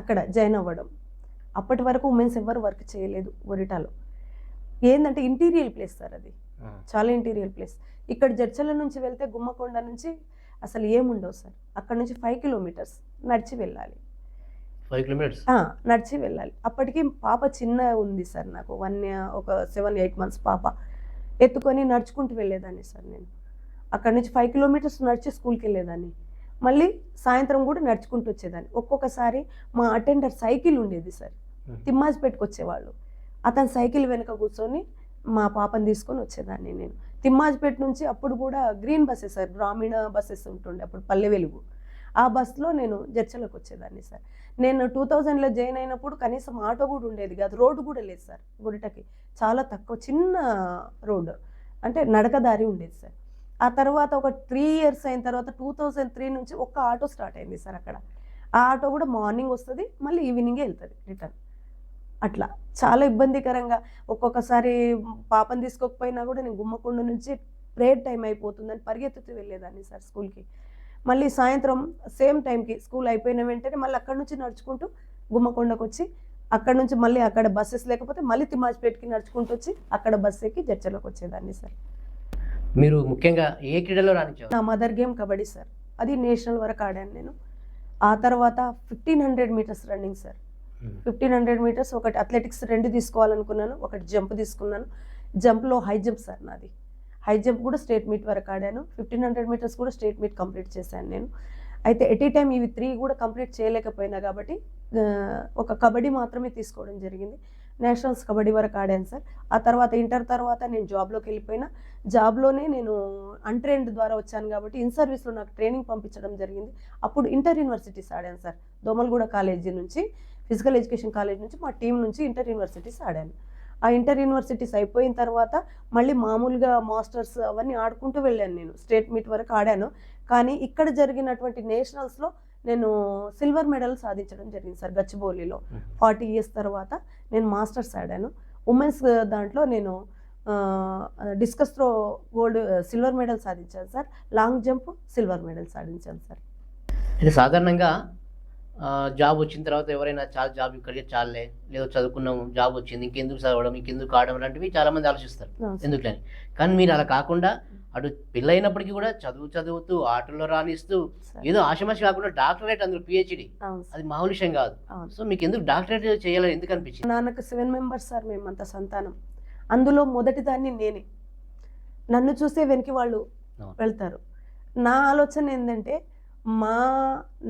Speaker 2: అక్కడ జాయిన్ అవ్వడం. అప్పటి వరకు ఉమెన్స్ ఎవరు వర్క్ చేయలేదు గొరిటాలో. ఏంటంటే ఇంటీరియల్ ప్లేస్ సార్, అది చాలా ఇంటీరియల్ ప్లేస్. ఇక్కడ జడ్చల నుంచి వెళ్తే గుమ్మకొండ నుంచి అసలు ఏముండవు సార్. అక్కడ నుంచి 5 కిలోమీటర్స్ నడిచి వెళ్ళాలి.
Speaker 1: 5 కిలోమీటర్స్
Speaker 2: నడిచి వెళ్ళాలి. అప్పటికి పాప చిన్న ఉంది సార్, నాకు ఒక 7-8 months పాప. ఎత్తుకొని నడుచుకుంటూ వెళ్ళేదాన్ని సార్ నేను. అక్కడ నుంచి 5 కిలోమీటర్స్ నడిచి స్కూల్కి వెళ్ళేదాన్ని. మళ్ళీ సాయంత్రం కూడా నడుచుకుంటూ వచ్చేదాన్ని. ఒక్కొక్కసారి మా అటెండర్ సైకిల్ ఉండేది సార్, తిమ్మాజిపేటకు వచ్చేవాళ్ళు. అతను సైకిల్ వెనుక కూర్చొని మా పాపని తీసుకొని వచ్చేదాన్ని నేను. తిమ్మాజిపేట నుంచి అప్పుడు కూడా గ్రీన్ బస్సెస్ సార్, గ్రామీణ బస్సెస్ ఉంటుండే అప్పుడు, పల్లె వెలుగు. ఆ బస్సులో నేను జడ్చలకు వచ్చేదాన్ని సార్. నేను 2000లో జాయిన్ అయినప్పుడు కనీసం ఆటో కూడా ఉండేది కాదు, రోడ్డు కూడా లేదు సార్ గురిటకి. చాలా తక్కువ, చిన్న రోడ్డు, అంటే నడకదారి ఉండేది సార్. ఆ తర్వాత ఒక 3 years అయిన తర్వాత 2003 నుంచి ఒక్క ఆటో స్టార్ట్ అయింది సార్ అక్కడ. ఆ ఆటో కూడా మార్నింగ్ వస్తుంది, మళ్ళీ ఈవినింగే వెళ్తుంది రిటర్న్. అట్లా చాలా ఇబ్బందికరంగా, ఒక్కొక్కసారి పాపని తీసుకోకపోయినా కూడా నేను గుమ్మకొండ నుంచి ప్రేయర్ టైం అయిపోతుందని పరిగెత్తుతూ వెళ్ళేదాన్ని సార్ స్కూల్కి. మళ్ళీ సాయంత్రం సేమ్ టైంకి స్కూల్ అయిపోయిన వెంటనే మళ్ళీ అక్కడ నుంచి నడుచుకుంటూ గుమ్మకొండకు వచ్చి, అక్కడ నుంచి మళ్ళీ అక్కడ బస్సెస్ లేకపోతే మళ్ళీ తిమ్మాజిపేటకి నడుచుకుంటూ వచ్చి అక్కడ బస్సు ఎక్కి జడ్చలోకి వచ్చేదాన్ని సార్.
Speaker 1: మీరు ముఖ్యంగా ఏ క్రీడలో రాణించారు?
Speaker 2: నా మదర్ గేమ్ కబడ్డీ సార్, అది నేషనల్ వరకు ఆడాను నేను. ఆ తర్వాత 1500 meters రన్నింగ్ సార్. 1500 meters, ఒకటి అథ్లెటిక్స్ 2 తీసుకోవాలనుకున్నాను, ఒకటి జంప్ తీసుకున్నాను. జంప్లో హై జంప్ సార్ నాది. హై జంప్ కూడా స్టేట్ మీట్ వరకు ఆడాను. 1500 meters కూడా స్టేట్ మీట్ కంప్లీట్ చేశాను నేను. అయితే ఎట్ ఏ టైం ఇవి 3 కూడా కంప్లీట్ చేయలేకపోయినా కాబట్టి ఒక కబడ్డీ మాత్రమే తీసుకోవడం జరిగింది. నేషనల్స్ కబడ్డీ వరకు ఆడాను సార్. ఆ తర్వాత ఇంటర్ తర్వాత నేను జాబ్లోకి వెళ్ళిపోయినా. జాబ్లోనే నేను అన్ట్రైన్డ్ ద్వారా వచ్చాను కాబట్టి ఇన్ సర్వీస్లో నాకు ట్రైనింగ్ పంపించడం జరిగింది. అప్పుడు ఇంటర్ యూనివర్సిటీస్ ఆడాను సార్. దోమలగూడ కాలేజీ నుంచి, ఫిజికల్ ఎడ్యుకేషన్ కాలేజ్ నుంచి మా టీం నుంచి ఇంటర్ యూనివర్సిటీస్ ఆడాను. ఆ ఇంటర్ యూనివర్సిటీస్ అయిపోయిన తర్వాత మళ్ళీ మామూలుగా మాస్టర్స్ అవన్నీ ఆడుకుంటూ వెళ్ళాను నేను. స్టేట్ మీట్ వరకు ఆడాను. కానీ ఇక్కడ జరిగినటువంటి నేషనల్స్లో నేను సిల్వర్ మెడల్ సాధించడం జరిగింది సార్ గచ్చిబౌలిలో. 40 years తర్వాత నేను మాస్టర్స్ ఆడాను. ఉమెన్స్ దాంట్లో నేను డిస్కస్ త్రో సిల్వర్ మెడల్ సాధించాను sir. Long jump silver medal సాధించాను సార్.
Speaker 1: ఇది సాధారణంగా జాబ్ వచ్చిన తర్వాత ఎవరైనా చాలా జాబ్ ఇక్కడికే చాలులే, లేదో చదువుకున్నాము, జాబ్ వచ్చింది, ఇంకెందుకు చదవడం, ఇంకెందుకు ఆడడం లాంటివి చాలామంది ఆలోచిస్తారు
Speaker 2: అవును సార్.
Speaker 1: ఎందుకులని. కానీ మీరు అలా కాకుండా అటు పెళ్ళైనప్పటికీ కూడా చదువుతూ ఆటల్లో రాణిస్తూ
Speaker 2: సార్.
Speaker 1: ఏదో ఆషామాషి కాకుండా డాక్టరేట్, అందులో పిహెచ్డి,
Speaker 2: అవును సార్.
Speaker 1: అది మామూలు విషయం కాదు.
Speaker 2: అవును.
Speaker 1: సో మీకు ఎందుకు డాక్టరేట్ చేయాలని ఎందుకు అనిపించింది?
Speaker 2: నాన్నకు 7 మెంబర్స్ సార్, మేమంతా సంతానం. అందులో మొదటి దాన్ని నేనే. నన్ను చూసే వెనక్కి వాళ్ళు
Speaker 1: అవును.
Speaker 2: వెళ్తారు. నా ఆలోచన ఏంటంటే, మా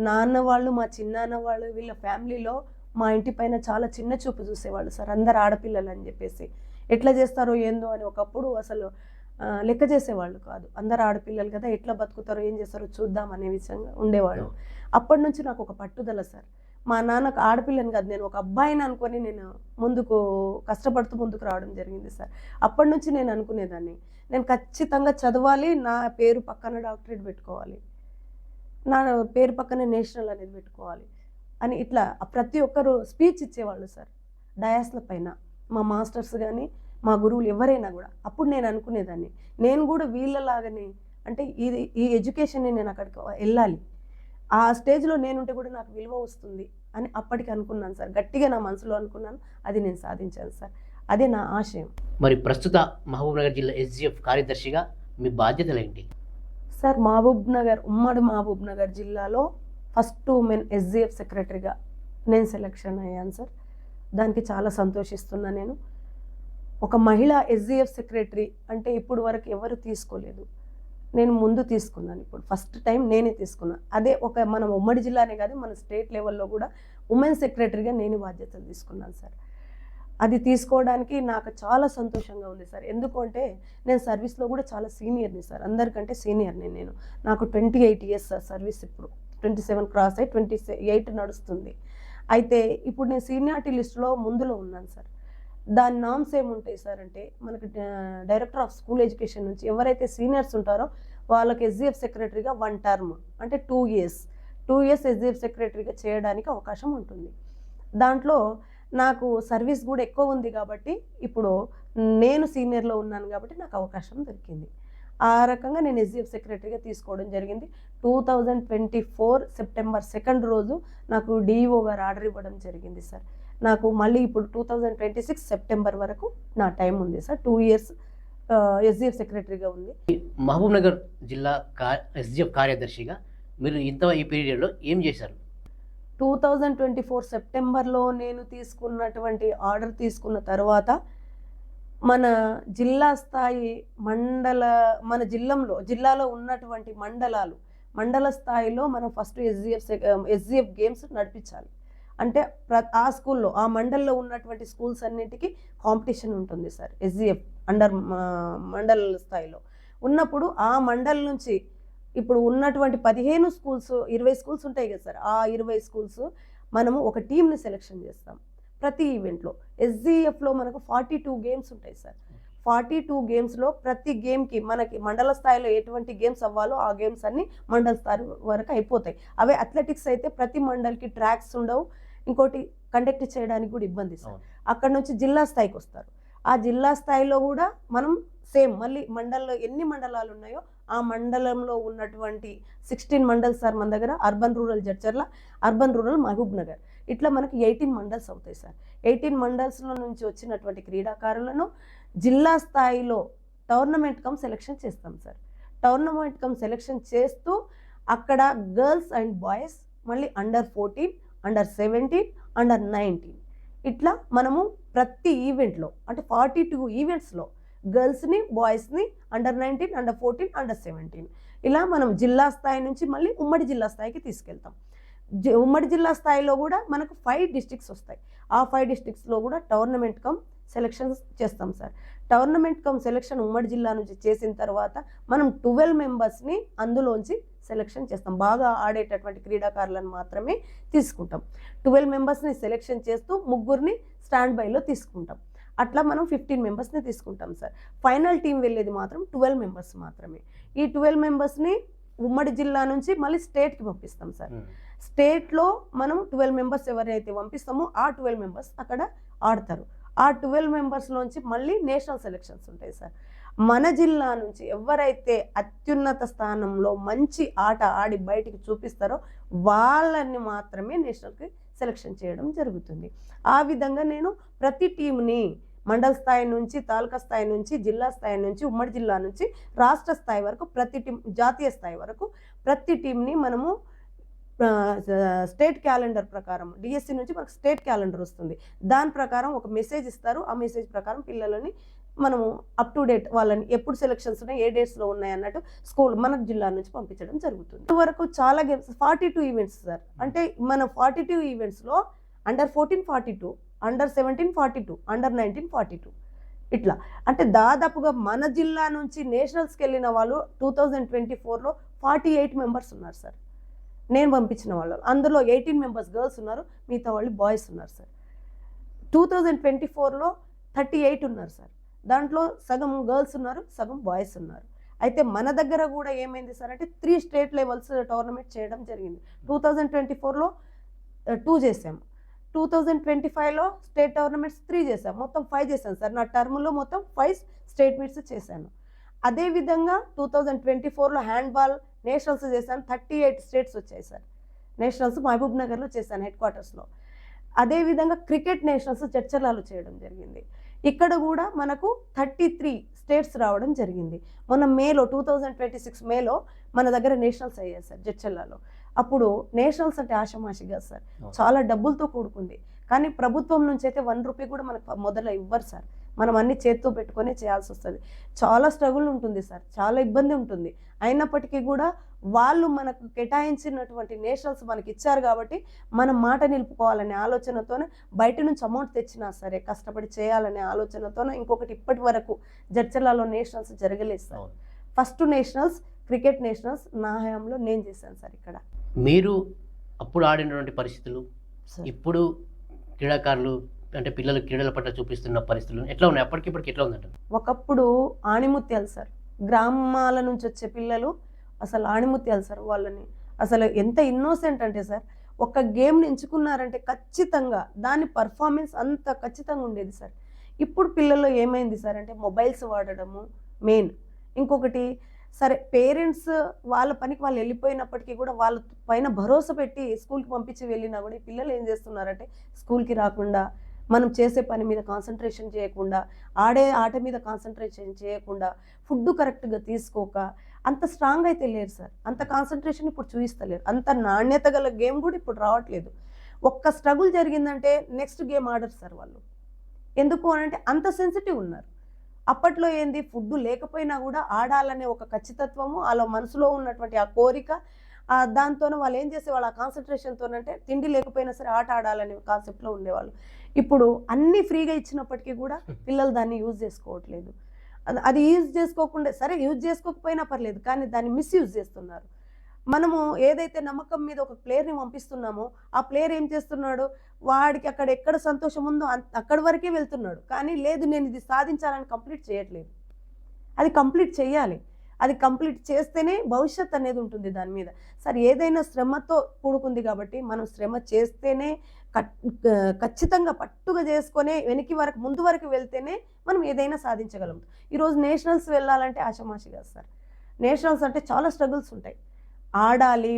Speaker 2: నాన్న వాళ్ళు, మా చిన్నాన్న వాళ్ళు, వీళ్ళ ఫ్యామిలీలో మా ఇంటి పైన చాలా చిన్న చూపు చూసేవాళ్ళు సార్. అందరు ఆడపిల్లలు అని చెప్పేసి ఎట్లా చేస్తారో ఏందో అని ఒకప్పుడు అసలు లెక్క చేసేవాళ్ళు కాదు. అందరు ఆడపిల్లలు కదా, ఎట్లా బతుకుతారో ఏం చేస్తారో చూద్దాం అనే విషయంగా ఉండేవాళ్ళు. అప్పటి నుంచి నాకు ఒక పట్టుదల సార్. మా నాన్నకు ఆడపిల్లని కాదు, నేను ఒక అబ్బాయిని అనుకొని నేను ముందుకు కష్టపడుతూ ముందుకు రావడం జరిగింది సార్. అప్పటి నుంచి నేను అనుకునేదాన్ని, నేను ఖచ్చితంగా చదవాలి, నా పేరు పక్కన డాక్టరేట్ పెట్టుకోవాలి, నా పేరు పక్కన నేషనల్ అనేది పెట్టుకోవాలి అని ఇట్లా ప్రతి ఒక్కరు స్పీచ్ ఇచ్చేవాళ్ళు సార్ డయాస్ల పైన, మా మాస్టర్స్ కానీ మా గురువులు ఎవరైనా కూడా. అప్పుడు నేను అనుకునేదాన్ని, నేను కూడా వీళ్ళలాగానే, అంటే ఈ ఎడ్యుకేషన్ని నేను అక్కడికి వెళ్ళాలి, ఆ స్టేజ్లో నేనుంటే కూడా నాకు విలువ వస్తుంది అని అప్పటికి అనుకున్నాను సార్. గట్టిగా నా మనసులో అనుకున్నాను, అది నేను సాధించాను సార్. అదే నా ఆశయం.
Speaker 1: మరి ప్రస్తుత మహబూబ్నగర్ జిల్లా ఎస్జిఎఫ్ కార్యదర్శిగా మీ బాధ్యతలు ఏంటి?
Speaker 2: సార్, ఉమ్మడి మహబూబ్నగర్ జిల్లాలో ఫస్ట్ ఉమెన్ ఎస్జిఎఫ్ సెక్రటరీగా నేను సెలెక్షన్ అయ్యాను సార్. దానికి చాలా సంతోషిస్తున్నాను నేను. ఒక మహిళా ఎస్జిఎఫ్ సెక్రటరీ అంటే ఇప్పుడు వరకు ఎవరు తీసుకోలేదు, నేను ముందు తీసుకున్నాను. ఇప్పుడు ఫస్ట్ టైం నేనే తీసుకున్నాను. అదే మనం ఉమ్మడి జిల్లానే కాదు, మన స్టేట్ లెవెల్లో కూడా ఉమెన్ సెక్రటరీగా నేను బాధ్యతలు తీసుకున్నాను సార్. అది తీసుకోవడానికి నాకు చాలా సంతోషంగా ఉంది సార్. ఎందుకంటే నేను సర్వీస్లో కూడా చాలా సీనియర్ని సార్, అందరికంటే సీనియర్ని నేను. నాకు 28 ఇయర్స్ సార్ సర్వీస్. ఇప్పుడు 27 క్రాస్ అయ్యి 28 నడుస్తుంది. అయితే ఇప్పుడు నేను సీనియారిటీ లిస్టులో ముందులో ఉన్నాను సార్. దాని నామ్స్ ఏముంటాయి సార్ అంటే, మనకి డైరెక్టర్ ఆఫ్ స్కూల్ ఎడ్యుకేషన్ నుంచి ఎవరైతే సీనియర్స్ ఉంటారో వాళ్ళకి ఎస్జిఎఫ్ సెక్రటరీగా 1 టర్మ్ అంటే 2 ఇయర్స్ ఎస్జిఎఫ్ సెక్రటరీగా చేయడానికి అవకాశం ఉంటుంది. దాంట్లో నాకు సర్వీస్ కూడా ఎక్కువ ఉంది కాబట్టి ఇప్పుడు నేను సీనియర్లో ఉన్నాను కాబట్టి నాకు అవకాశం దొరికింది. ఆ రకంగా నేను ఎస్జిఎఫ్ సెక్రటరీగా తీసుకోవడం జరిగింది. 2024 సెప్టెంబర్ 2 రోజు నాకు డిఈఓ గారు ఆర్డర్ ఇవ్వడం జరిగింది సార్. నాకు మళ్ళీ ఇప్పుడు 2026 సెప్టెంబర్ వరకు నా టైం ఉంది సార్. 2 ఇయర్స్ ఎస్జిఎఫ్ సెక్రటరీగా ఉంది.
Speaker 1: మహబూబ్నగర్ జిల్లా ఎస్జిఎఫ్ కార్యదర్శిగా మీరు ఈ పీరియడ్లో ఏం చేశారు?
Speaker 2: 2024 సెప్టెంబర్లో నేను తీసుకున్నటువంటి ఆర్డర్ తీసుకున్న తర్వాత మన జిల్లా స్థాయి మన జిల్లాలో ఉన్నటువంటి మండల స్థాయిలో మనం ఫస్ట్ ఎస్జిఎఫ్ గేమ్స్ నడిపించాలి. అంటే ఆ స్కూల్లో, ఆ మండల్లో ఉన్నటువంటి స్కూల్స్ అన్నిటికీ కాంపిటీషన్ ఉంటుంది సార్. ఎస్జిఎఫ్ మండల స్థాయిలో ఉన్నప్పుడు ఆ మండల్ నుంచి ఇప్పుడు ఉన్నటువంటి 15 స్కూల్స్, 20 స్కూల్స్ ఉంటాయి కదా సార్, ఆ 20 స్కూల్స్ మనము ఒక టీంని సెలెక్షన్ చేస్తాం ప్రతి ఈవెంట్లో. ఎస్జిఎఫ్లో మనకు 42 గేమ్స్ ఉంటాయి సార్. 42 గేమ్స్లో ప్రతి గేమ్కి మనకి మండల స్థాయిలో ఎటువంటి గేమ్స్ అవ్వాలో ఆ గేమ్స్ అన్నీ మండల స్థాయి వరకు అయిపోతాయి. అవే అథ్లెటిక్స్ అయితే ప్రతి మండల్కి ట్రాక్స్ ఉండవు, ఇంకోటి కండక్ట్ చేయడానికి కూడా ఇబ్బంది సార్. అక్కడ నుంచి జిల్లా స్థాయికి వస్తారు. ఆ జిల్లా స్థాయిలో కూడా మనం సేమ్ మళ్ళీ మండలంలో ఎన్ని మండలాలు ఉన్నాయో ఆ మండలంలో ఉన్నటువంటి 16 మండల్స్ సార్ మన దగ్గర. Urban rural Jadcherla, urban rural Mahabubnagar, ఇట్లా మనకి 18 మండల్స్ అవుతాయి సార్. 18 మండల్స్లో నుంచి వచ్చినటువంటి క్రీడాకారులను జిల్లా స్థాయిలో టోర్నమెంట్ కమ్ సెలెక్షన్ చేస్తాం సార్. టోర్నమెంట్ కమ్ సెలెక్షన్ చేస్తూ అక్కడ గర్ల్స్ అండ్ బాయ్స్, మళ్ళీ అండర్ 14, అండర్ 17, అండర్ 19, ఇట్లా మనము ప్రతి ఈవెంట్లో అంటే 42 ఈవెంట్స్లో గర్ల్స్ని, బాయ్స్ని, అండర్ 19, అండర్ 14, అండర్ 17 ఇలా మనం జిల్లా స్థాయి నుంచి మళ్ళీ ఉమ్మడి జిల్లా స్థాయికి తీసుకెళ్తాం. ఉమ్మడి జిల్లా స్థాయిలో కూడా మనకు 5 డిస్ట్రిక్ట్స్ వస్తాయి. ఆ 5 డిస్ట్రిక్ట్స్లో కూడా టోర్నమెంట్ కమ్ సెలెక్షన్స్ చేస్తాం సార్. టోర్నమెంట్ కమ్ సెలెక్షన్ ఉమ్మడి జిల్లా నుంచి చేసిన తర్వాత మనం 12 మెంబర్స్ని అందులోంచి సెలెక్షన్ చేస్తాం. బాగా ఆడేటటువంటి క్రీడాకారులను మాత్రమే తీసుకుంటాం. 12 మెంబర్స్ని సెలెక్షన్ చేస్తూ 3 స్టాండ్ బైలో తీసుకుంటాం. అట్లా మనం 15 మెంబర్స్ని తీసుకుంటాం సార్. ఫైనల్ టీం వెళ్ళేది మాత్రం 12 మెంబర్స్ మాత్రమే. ఈ 12 మెంబర్స్ని ఉమ్మడి జిల్లా నుంచి మళ్ళీ స్టేట్కి పంపిస్తాం సార్. స్టేట్లో మనం 12 మెంబర్స్ ఎవరైతే పంపిస్తామో ఆ 12 మెంబర్స్ అక్కడ ఆడతారు. ఆ 12 మెంబర్స్లోంచి మళ్ళీ నేషనల్ సెలెక్షన్స్ ఉంటాయి సార్. మన జిల్లా నుంచి ఎవరైతే అత్యున్నత స్థానంలో మంచి ఆట ఆడి బయటికి చూపిస్తారో వాళ్ళని మాత్రమే నేషనల్కి సెలెక్షన్ చేయడం జరుగుతుంది. ఆ విధంగా నేను ప్రతి టీంని మండల స్థాయి నుంచి, తాలూకా స్థాయి నుంచి, జిల్లా స్థాయి నుంచి, ఉమ్మడి జిల్లా నుంచి రాష్ట్ర స్థాయి వరకు ప్రతి టీం, జాతీయ స్థాయి వరకు ప్రతి టీంని మనము స్టేట్ క్యాలెండర్ ప్రకారం, డిఎస్సి నుంచి మనకు స్టేట్ క్యాలెండర్ వస్తుంది. దాని ప్రకారం ఒక మెసేజ్ ఇస్తారు. ఆ మెసేజ్ ప్రకారం పిల్లలని మనము అప్ టు డేట్ వాళ్ళని ఎప్పుడు సెలెక్షన్స్ ఉన్నాయి, ఏ డేట్స్లో ఉన్నాయి అన్నట్టు స్కూల్ మన జిల్లా నుంచి పంపించడం జరుగుతుంది. ఇంతవరకు చాలా గేమ్స్ 42 ఈవెంట్స్ సార్. అంటే మన 42 ఈవెంట్స్లో అండర్ 14 42, అండర్ 17 42, అండర్ 19 42 ఇట్లా. అంటే దాదాపుగా మన జిల్లా నుంచి నేషనల్స్కి వెళ్ళిన వాళ్ళు 2024లో 48 మెంబర్స్ ఉన్నారు సార్. నేను పంపించిన వాళ్ళు అందులో 18 మెంబర్స్ గర్ల్స్ ఉన్నారు, మిగతా వాళ్ళు బాయ్స్ ఉన్నారు సార్. 2024లో 38 ఉన్నారు సార్. దాంట్లో సగం గర్ల్స్ ఉన్నారు, సగం బాయ్స్ ఉన్నారు. అయితే మన దగ్గర కూడా ఏమైంది సార్ అంటే 3 స్టేట్ లెవెల్స్ టోర్నమెంట్ చేయడం జరిగింది. 2024లో 2 చేసాము, 2025లో స్టేట్ టోర్నమెంట్స్ 3 చేశాము, మొత్తం 5 చేశాను సార్. నా టర్మ్లో మొత్తం 5 స్టేట్ మీట్స్ చేశాను. అదేవిధంగా 2024లో హ్యాండ్బాల్ నేషనల్స్ చేశాను, 38 స్టేట్స్ వచ్చాయి సార్. నేషనల్స్ మహబూబ్ నగర్లో చేశాను, హెడ్ క్వార్టర్స్లో. అదేవిధంగా క్రికెట్ నేషనల్స్ చర్చలాలు చేయడం జరిగింది. ఇక్కడ కూడా మనకు 33 స్టేట్స్ రావడం జరిగింది. మొన్న మేలో 2026 మేలో మన దగ్గర నేషనల్స్ అయ్యాయి సార్ జడ్చల్లాలో. అప్పుడు నేషనల్స్ అంటే ఆషమాషిగా సార్, చాలా డబ్బులతో కూడుకుంది. కానీ ప్రభుత్వం నుంచి అయితే 1 రూపీ కూడా మనకు మొదలు ఇవ్వరు సార్. మనం అన్ని చేత్తో పెట్టుకునే చేయాల్సి వస్తుంది. చాలా స్ట్రగుల్ ఉంటుంది సార్, చాలా ఇబ్బంది ఉంటుంది. అయినప్పటికీ కూడా వాళ్ళు మనకు కేటాయించినటువంటి నేషనల్స్ మనకి ఇచ్చారు కాబట్టి మనం మాట నిలుపుకోవాలనే ఆలోచనతోనే బయట నుంచి అమౌంట్ తెచ్చినా సరే కష్టపడి చేయాలనే ఆలోచనతోనే ఇంకొకటి ఇప్పటి వరకు జడ్చర్లలో నేషనల్స్ జరగలేదు sir. First nationals cricket nationals నా హయాంలో నేను చేశాను సార్. ఇక్కడ
Speaker 1: మీరు అప్పుడు ఆడినటువంటి పరిస్థితులు, ఇప్పుడు క్రీడాకారులు అంటే పిల్లలు క్రీడల పట్ల చూపిస్తున్న పరిస్థితులు ఎట్లా ఉన్నాయి? అప్పటికిప్పటికి ఎట్లా ఉందంట?
Speaker 2: ఒకప్పుడు ఆణిముత్యాలు సార్, గ్రామాల నుంచి వచ్చే పిల్లలు అసలు ఆణిముత్యాలు సార్. వాళ్ళని అసలు ఎంత ఇన్నోసెంట్ అంటే సార్, ఒక గేమ్ని ఎంచుకున్నారంటే ఖచ్చితంగా దాని పర్ఫార్మెన్స్ అంత ఖచ్చితంగా ఉండేది సార్. ఇప్పుడు పిల్లల్లో ఏమైంది సార్ అంటే మొబైల్స్ వాడడము మెయిన్. ఇంకొకటి సరే పేరెంట్స్ వాళ్ళ పనికి వాళ్ళు వెళ్ళిపోయినప్పటికీ కూడా వాళ్ళ పైన భరోసా పెట్టి స్కూల్కి పంపించి వెళ్ళినా కూడా ఈ పిల్లలు ఏం చేస్తున్నారంటే స్కూల్కి రాకుండా, మనం చేసే పని మీద కాన్సన్ట్రేషన్ చేయకుండా, ఆడే ఆట మీద కాన్సన్ట్రేషన్ చేయకుండా, ఫుడ్ కరెక్ట్గా తీసుకోక అంత స్ట్రాంగ్ అయితే లేరు సార్. అంత కాన్సన్ట్రేషన్ ఇప్పుడు చూపిస్తలేరు. అంత నాణ్యత గల గేమ్ కూడా ఇప్పుడు రావట్లేదు. ఒక్క స్ట్రగుల్ జరిగిందంటే నెక్స్ట్ గేమ్ ఆడరు సార్ వాళ్ళు. ఎందుకు అనంటే అంత సెన్సిటివ్ ఉన్నారు. అప్పట్లో ఏంది, ఫుడ్ లేకపోయినా కూడా ఆడాలనే ఒక ఖచ్చితత్వము, వాళ్ళ మనసులో ఉన్నటువంటి ఆ కోరిక, దాంతోనే వాళ్ళు ఏం చేసేవాళ్ళు ఆ కాన్సన్ట్రేషన్తోనంటే తిండి లేకపోయినా సరే ఆట ఆడాలనే కాన్సెప్ట్లో ఉండేవాళ్ళు. ఇప్పుడు అన్నీ ఫ్రీగా ఇచ్చినప్పటికీ కూడా పిల్లలు దాన్ని యూజ్ చేసుకోవట్లేదు. అది యూజ్ చేసుకోకుండా సరే యూజ్ చేసుకోకపోయినా పర్లేదు, కానీ దాన్ని మిస్యూజ్ చేస్తున్నారు. మనము ఏదైతే నమ్మకం మీద ఒక ప్లేయర్ని పంపిస్తున్నామో ఆ ప్లేయర్ ఏం చేస్తున్నాడు, వాడికి అక్కడ ఎక్కడ సంతోషం ఉందో అక్కడి వరకే వెళ్తున్నాడు. కానీ లేదు నేను ఇది సాధించాలని కంప్లీట్ చేయట్లేదు. అది కంప్లీట్ చేయాలి. అది కంప్లీట్ చేస్తేనే భవిష్యత్ అనేది ఉంటుంది దాని మీద. సరే ఏదైనా శ్రమతో కూడుకుంది కాబట్టి మనం శ్రమ చేస్తేనే ఖచ్చితంగా పట్టుగా చేసుకొని వెనక్కి వరకు ముందు వరకు వెళ్తేనే మనం ఏదైనా సాధించగలం. ఈరోజు నేషనల్స్ వెళ్ళాలంటే ఆషమాషి కాదు సార్. నేషనల్స్ అంటే చాలా స్ట్రగుల్స్ ఉంటాయి. ఆడాలి,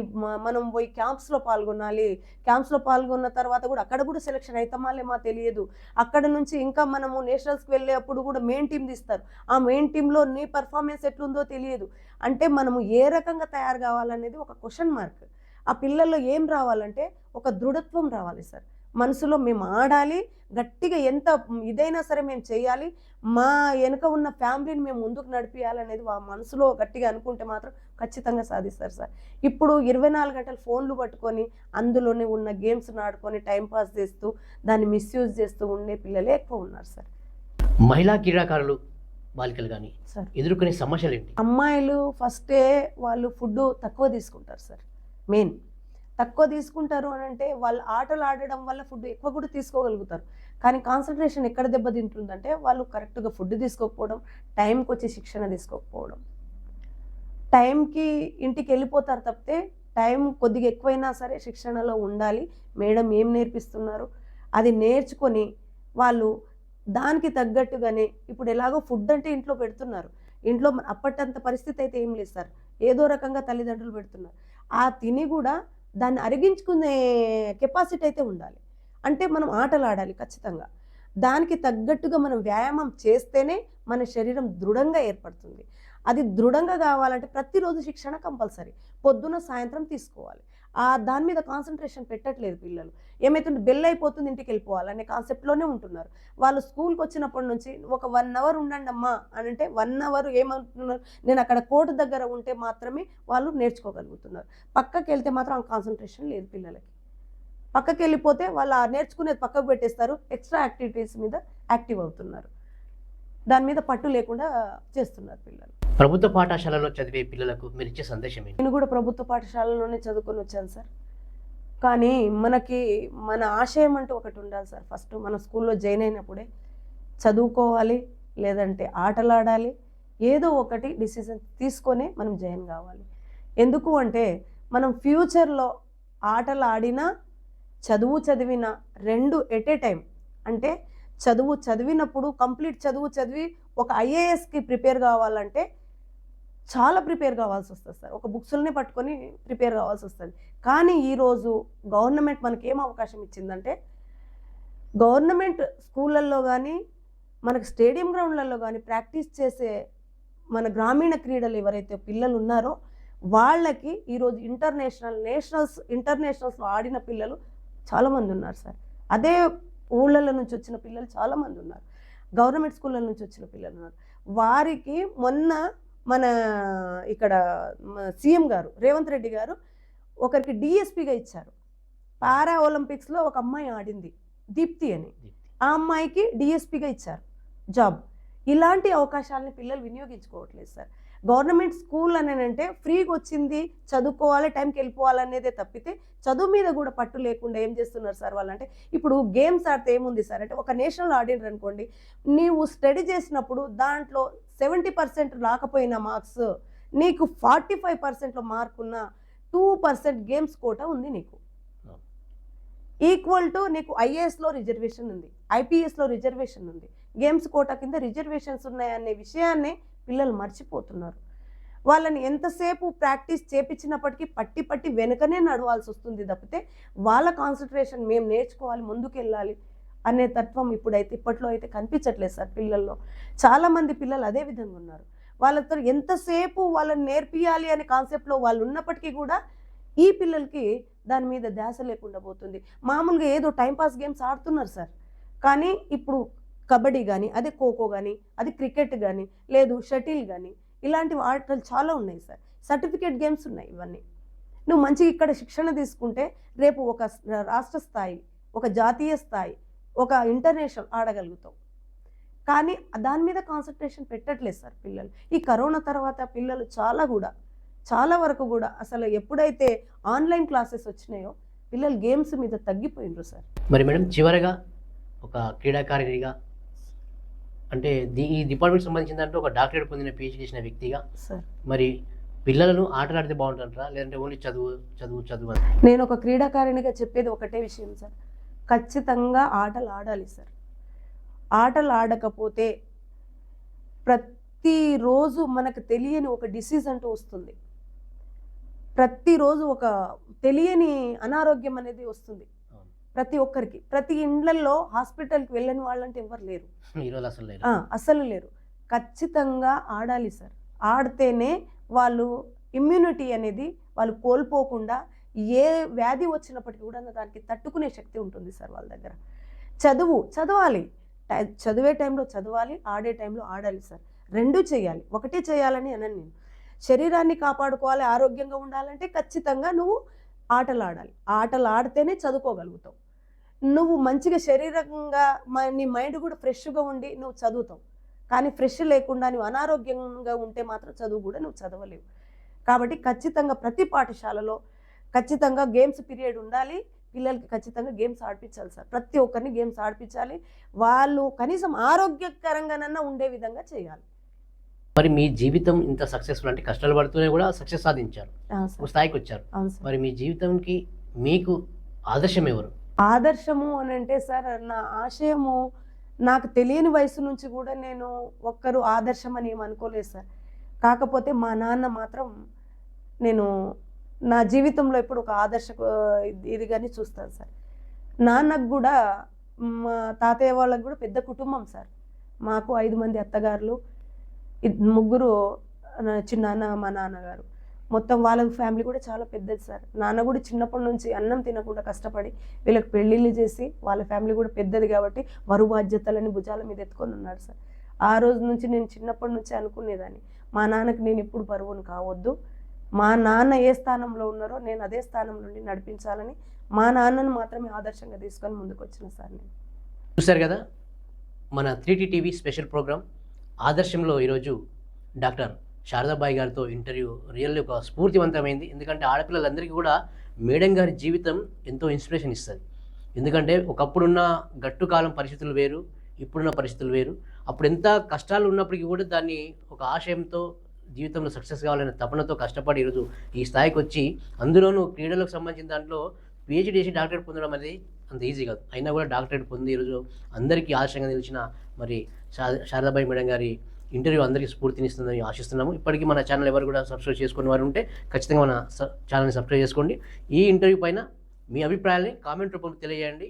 Speaker 2: మనం పోయి క్యాంప్స్లో పాల్గొనాలి. క్యాంప్స్లో పాల్గొన్న తర్వాత కూడా అక్కడ కూడా సెలెక్షన్ అవుతామా లేమా తెలియదు. అక్కడ నుంచి ఇంకా మనము నేషనల్స్కి వెళ్ళేటప్పుడు కూడా మెయిన్ టీం తీస్తారు. ఆ మెయిన్ టీంలో నీ పర్ఫార్మెన్స్ ఎట్లుందో తెలియదు. అంటే మనము ఏ రకంగా తయారు కావాలనేది ఒక క్వశ్చన్ మార్క్. ఆ పిల్లల్లో ఏం రావాలంటే ఒక దృఢత్వం రావాలి సార్. మనసులో మేము ఆడాలి, గట్టిగా ఎంత ఇదైనా సరే మేము చేయాలి, మా వెనుక ఉన్న ఫ్యామిలీని మేము ముందుకు నడిపించాలనేది ఆ మనసులో గట్టిగా అనుకుంటే మాత్రం ఖచ్చితంగా సాధిస్తారు సార్. ఇప్పుడు 24 గంటలు ఫోన్లు పట్టుకొని అందులోనే ఉన్న గేమ్స్ని ఆడుకొని టైంపాస్ చేస్తూ దాన్ని మిస్యూజ్ చేస్తూ ఉండే పిల్లలే ఎక్కువ ఉన్నారు సార్.
Speaker 1: మహిళా క్రీడాకారులు బాలికలు కానీ
Speaker 2: సార్
Speaker 1: ఎదుర్కొనే సమస్యలు ఏంటి?
Speaker 2: అమ్మాయిలు ఫస్టే వాళ్ళు ఫుడ్ తక్కువ తీసుకుంటారు సార్. మెయిన్ తక్కువ తీసుకుంటారు అని అంటే వాళ్ళు ఆటలు ఆడడం వల్ల ఫుడ్ ఎక్కువ కూడా తీసుకోగలుగుతారు. కానీ కాన్సన్ట్రేషన్ ఎక్కడ దెబ్బతింటుందంటే వాళ్ళు కరెక్ట్గా ఫుడ్ తీసుకోకపోవడం, టైంకి వచ్చి శిక్షణ తీసుకోకపోవడం. టైంకి ఇంటికి వెళ్ళిపోతారు తప్పితే టైం కొద్దిగా ఎక్కువైనా సరే శిక్షణలో ఉండాలి. మేడం ఏం నేర్పిస్తున్నారు అది నేర్చుకొని వాళ్ళు దానికి తగ్గట్టుగానే, ఇప్పుడు ఎలాగో ఫుడ్ అంటే ఇంట్లో పెడుతున్నారు, ఇంట్లో అప్పటంత పరిస్థితి అయితే ఏం లేదు సార్. ఏదో రకంగా తల్లిదండ్రులు పెడుతున్నారు. ఆ తిని కూడా దాన్ని అరిగించుకునే కెపాసిటీ అయితే ఉండాలి. అంటే మనం ఆటలాడాలి ఖచ్చితంగా. దానికి తగ్గట్టుగా మనం వ్యాయామం చేస్తేనే మన శరీరం దృఢంగా ఏర్పడుతుంది. అది దృఢంగా కావాలంటే ప్రతిరోజు శిక్షణ కంపల్సరీ. పొద్దున, సాయంత్రం తీసుకోవాలి. దాని మీద కాన్సంట్రేషన్ పెట్టట్లేదు పిల్లలు. ఏమైతుంది, బెల్ అయిపోతుంది ఇంటికి వెళ్ళిపోవాలి అనే కాన్సెప్ట్లోనే ఉంటున్నారు. వాళ్ళు స్కూల్కి వచ్చినప్పటి నుంచి ఒక 1 అవర్ ఉండండి అమ్మా అని అంటే 1 అవర్ ఏమంటున్నారు, నేను అక్కడ కోర్టు దగ్గర ఉంటే మాత్రమే వాళ్ళు నేర్చుకోగలుగుతున్నారు. పక్కకి వెళ్తే మాత్రం ఆ కాన్సంట్రేషన్ లేదు పిల్లలకి. పక్కకి వెళ్ళిపోతే వాళ్ళు నేర్చుకునేది పక్కకు పెట్టేస్తారు, ఎక్స్ట్రా యాక్టివిటీస్ మీద యాక్టివ్ అవుతున్నారు. దాని మీద పట్టు లేకుండా చేస్తున్నారు పిల్లలు.
Speaker 1: ప్రభుత్వ పాఠశాలలో చదివే పిల్లలకు మీరు ఇచ్చే సందేశం ఏంటి?
Speaker 2: నేను కూడా ప్రభుత్వ పాఠశాలలోనే చదువుకొని వచ్చాను సార్. కానీ మన ఆశయం అంటూ ఒకటి ఉండాలి సార్. ఫస్ట్ మన స్కూల్లో జాయిన్ అయినప్పుడే చదువుకోవాలి, లేదంటే ఆటలాడాలి, ఏదో ఒకటి డిసిజన్ తీసుకొనే మనం జాయిన్ కావాలి. ఎందుకు అంటే మనం ఫ్యూచర్లో ఆటలు ఆడినా చదువు చదివినా 2 ఎట్ ఏ టైం. అంటే చదువు చదివినప్పుడు కంప్లీట్ చదువు చదివి ఒక ఐఏఎస్కి ప్రిపేర్ కావాలంటే చాలా ప్రిపేర్ కావాల్సి వస్తుంది సార్. ఒక బుక్స్ని పట్టుకొని ప్రిపేర్ కావాల్సి వస్తుంది. కానీ ఈరోజు గవర్నమెంట్ మనకి ఏం అవకాశం ఇచ్చిందంటే, గవర్నమెంట్ స్కూళ్ళల్లో కానీ మనకు స్టేడియం గ్రౌండ్లలో కానీ ప్రాక్టీస్ చేసే మన గ్రామీణ క్రీడలు ఎవరైతే పిల్లలు ఉన్నారో వాళ్ళకి ఈరోజు ఇంటర్నేషనల్స్లో ఆడిన పిల్లలు చాలామంది ఉన్నారు సార్. అదే ఊళ్ళల నుంచి వచ్చిన పిల్లలు చాలామంది ఉన్నారు. గవర్నమెంట్ స్కూళ్ళ నుంచి వచ్చిన పిల్లలు ఉన్నారు. వారికి మొన్న మన ఇక్కడ సీఎం గారు రేవంత్ రెడ్డి గారు ఒకరికి డిఎస్పీగా ఇచ్చారు. పారా ఒలింపిక్స్లో ఒక అమ్మాయి ఆడింది, దీప్తి అని. ఆ అమ్మాయికి డిఎస్పీగా ఇచ్చారు జాబ్. ఇలాంటి అవకాశాలని పిల్లలు వినియోగించుకోవట్లేదు సార్. గవర్నమెంట్ స్కూల్ అని అంటే ఫ్రీగా వచ్చింది, చదువుకోవాలి, టైంకి వెళ్ళిపోవాలనేదే తప్పితే చదువు మీద కూడా పట్టు లేకుండా ఏం చేస్తున్నారు సార్ వాళ్ళంటే. ఇప్పుడు గేమ్స్ ఆడితే ఏముంది సార్ అంటే, ఒక నేషనల్ ఆడినర్ అనుకోండి, నీవు స్టడీ చేసినప్పుడు దాంట్లో 70% రాకపోయిన మార్క్స్ నీకు 45%లో మార్క్ ఉన్న 2% గేమ్స్ కోటా ఉంది నీకు. ఈక్వల్ టు నీకు ఐఏఎస్లో రిజర్వేషన్ ఉంది, ఐపీఎస్లో రిజర్వేషన్ ఉంది, గేమ్స్ కోటా కింద రిజర్వేషన్స్ ఉన్నాయనే విషయాన్ని పిల్లలు మర్చిపోతున్నారు. వాళ్ళని ఎంతసేపు ప్రాక్టీస్ చేపించినప్పటికీ పట్టి వెనుకనే నడవాల్సి వస్తుంది తప్పితే వాళ్ళ కాన్సన్ట్రేషన్ మేము నేర్చుకోవాలి, ముందుకు వెళ్ళాలి అనే తత్వం ఇప్పట్లో అయితే కనిపించట్లేదు సార్ పిల్లల్లో. చాలామంది పిల్లలు అదే విధంగా ఉన్నారు. వాళ్ళతో ఎంతసేపు వాళ్ళని నేర్పియాలి అనే కాన్సెప్ట్లో వాళ్ళు ఉన్నప్పటికీ కూడా ఈ పిల్లలకి దాని మీద ధ్యాస లేకుండా పోతుంది. మామూలుగా ఏదో టైంపాస్ గేమ్స్ ఆడుతున్నారు సార్. కానీ ఇప్పుడు కబడ్డీ కానీ, అదే ఖోఖో కానీ, అది క్రికెట్ కానీ, లేదు షటిల్ కానీ, ఇలాంటి ఆటలు చాలా ఉన్నాయి సార్. సర్టిఫికేట్ గేమ్స్ ఉన్నాయి. ఇవన్నీ నువ్వు మంచిగా ఇక్కడ శిక్షణ తీసుకుంటే రేపు ఒక రాష్ట్ర స్థాయి, ఒక జాతీయ స్థాయి, ఒక ఇంటర్నేషనల్ ఆడగలుగుతావు. కానీ దాని మీద కాన్సన్ట్రేషన్ పెట్టట్లేదు సార్ పిల్లలు. ఈ కరోనా తర్వాత పిల్లలు చాలా వరకు కూడా అసలు ఎప్పుడైతే ఆన్లైన్ క్లాసెస్ వచ్చినాయో పిల్లలు గేమ్స్ మీద తగ్గిపోయినరు సార్.
Speaker 1: మరి మేడం, చివరగా ఒక క్రీడాకారిణిగా అంటే ఈ డిపార్ట్మెంట్ సంబంధించిన దాంట్లో ఒక డాక్టరేట్ పొందిన పీహెచ్డీ చేసిన వ్యక్తిగా
Speaker 2: సార్,
Speaker 1: మరి పిల్లలను ఆటలాడితే బాగుంటుంటారా, లేదంటే ఓన్లీ చదువు అని?
Speaker 2: నేను ఒక క్రీడాకారిణిగా చెప్పేది ఒకటే విషయం సార్, ఖచ్చితంగా ఆటలు ఆడాలి సార్. ఆటలు ఆడకపోతే ప్రతిరోజు మనకు తెలియని ఒక డిసీజ్ అంటూ వస్తుంది. ప్రతిరోజు ఒక తెలియని అనారోగ్యం అనేది వస్తుంది ప్రతి ఒక్కరికి. ప్రతి ఇండ్లల్లో హాస్పిటల్కి వెళ్ళని వాళ్ళంటే ఎవరు లేరు, అసలు లేరు. ఖచ్చితంగా ఆడాలి సార్. ఆడితేనే వాళ్ళు ఇమ్యూనిటీ అనేది వాళ్ళు కోల్పోకుండా ఏ వ్యాధి వచ్చినప్పటికీ కూడా దానికి తట్టుకునే శక్తి ఉంటుంది సార్ వాళ్ళ దగ్గర. చదవాలి, చదివే టైంలో చదవాలి, ఆడే టైంలో ఆడాలి సార్. 2 చేయాలి, ఒకటే చేయాలని అనను నేను. శరీరాన్ని కాపాడుకోవాలి, ఆరోగ్యంగా ఉండాలంటే ఖచ్చితంగా నువ్వు ఆటలు ఆడాలి. ఆటలు ఆడితేనే చదువుకోగలుగుతావు. నువ్వు మంచిగా శరీరంగా నీ మైండ్ కూడా ఫ్రెష్గా ఉండి నువ్వు చదువుతావు. కానీ ఫ్రెష్ లేకుండా నువ్వు అనారోగ్యంగా ఉంటే మాత్రం చదువు కూడా నువ్వు చదవలేవు. కాబట్టి ఖచ్చితంగా ప్రతి పాఠశాలలో ఖచ్చితంగా గేమ్స్ పీరియడ్ ఉండాలి. పిల్లలకి ఖచ్చితంగా గేమ్స్ ఆడిపించాలి సార్. ప్రతి ఒక్కరిని గేమ్స్ ఆడిపించాలి. వాళ్ళు కనీసం ఆరోగ్యకరంగానన్నా ఉండే విధంగా చేయాలి.
Speaker 1: మరి మీ జీవితం ఇంత సక్సెస్ఫుల్ అంటే కష్టాలు పడుతూనే కూడా సక్సెస్ సాధించారు, ఒక స్థాయికి వచ్చారు. మరి మీ జీవితంకి మీకు ఆదర్శం ఎవరు?
Speaker 2: ఆదర్శము అని అంటే సార్, నా ఆశయము నాకు తెలియని వయసు నుంచి కూడా నేను ఒక్కరు ఆదర్శం అని ఏం అనుకోలేదు సార్. కాకపోతే మా నాన్న మాత్రం నేను నా జీవితంలో ఎప్పుడు ఒక ఆదర్శ ఇదిగానే చూస్తాను సార్. నాన్నకు కూడా మా తాతయ్య వాళ్ళకు కూడా పెద్ద కుటుంబం సార్. మాకు 5 మంది అత్తగారులు, 3 చిన్నాన్న, మా నాన్నగారు, మొత్తం వాళ్ళ ఫ్యామిలీ కూడా చాలా పెద్దది సార్. నాన్న కూడా చిన్నప్పటి నుంచి అన్నం తినకుండా కష్టపడి వీళ్ళకి పెళ్ళిళ్ళు చేసి వాళ్ళ ఫ్యామిలీ కూడా పెద్దది కాబట్టి బరువు బాధ్యతలని భుజాల మీద ఎత్తుకొని ఉన్నాడు సార్. ఆ రోజు నుంచి నేను చిన్నప్పటి నుంచి అనుకునేదాన్ని, మా నాన్నకి నేను ఎప్పుడు బరువును కావద్దు, మా నాన్న ఏ స్థానంలో ఉన్నారో నేను అదే స్థానం నుండి నడిపించాలని మా నాన్నను మాత్రమే ఆదర్శంగా తీసుకొని ముందుకు వచ్చిన సార్ నేను.
Speaker 1: చూశారు కదా మన 3T టీవీ స్పెషల్ ప్రోగ్రామ్ ఆదర్శంలో ఈరోజు డాక్టర్ శారదాబాయి గారితో ఇంటర్వ్యూ రియల్లీ ఒక స్ఫూర్తివంతమైంది. ఎందుకంటే ఆడపిల్లలందరికీ కూడా మేడం గారి జీవితం ఎంతో ఇన్స్పిరేషన్ ఇస్తుంది. ఎందుకంటే ఒకప్పుడున్న గట్టు కాలం పరిస్థితులు వేరు, ఇప్పుడున్న పరిస్థితులు వేరు. అప్పుడు ఎంత కష్టాలు ఉన్నప్పటికీ కూడా దాన్ని ఒక ఆశయంతో జీవితంలో సక్సెస్ కావాలనే తపనతో కష్టపడి ఈరోజు ఈ స్థాయికి వచ్చి, అందులోనూ క్రీడలకు సంబంధించిన దాంట్లో PhD చేసి డాక్టరేట్ పొందడం అనేది అంత ఈజీ కాదు. అయినా కూడా డాక్టరేట్ పొంది ఈరోజు అందరికీ ఆదర్శంగా నిలిచిన మరి శారదాబాయి మేడం గారి ఇంటర్వ్యూ అందరికీ స్ఫూర్తినిస్తుందని ఆశిస్తున్నాము. ఇప్పటికీ మన ఛానల్ ఎవరు కూడా సబ్స్క్రైబ్ చేసుకునే వారు ఉంటే ఖచ్చితంగా మన ఛానల్ని సబ్స్క్రైబ్ చేసుకోండి. ఈ ఇంటర్వ్యూ పైన మీ అభిప్రాయాన్ని కామెంట్ రూపంలో తెలియజేయండి.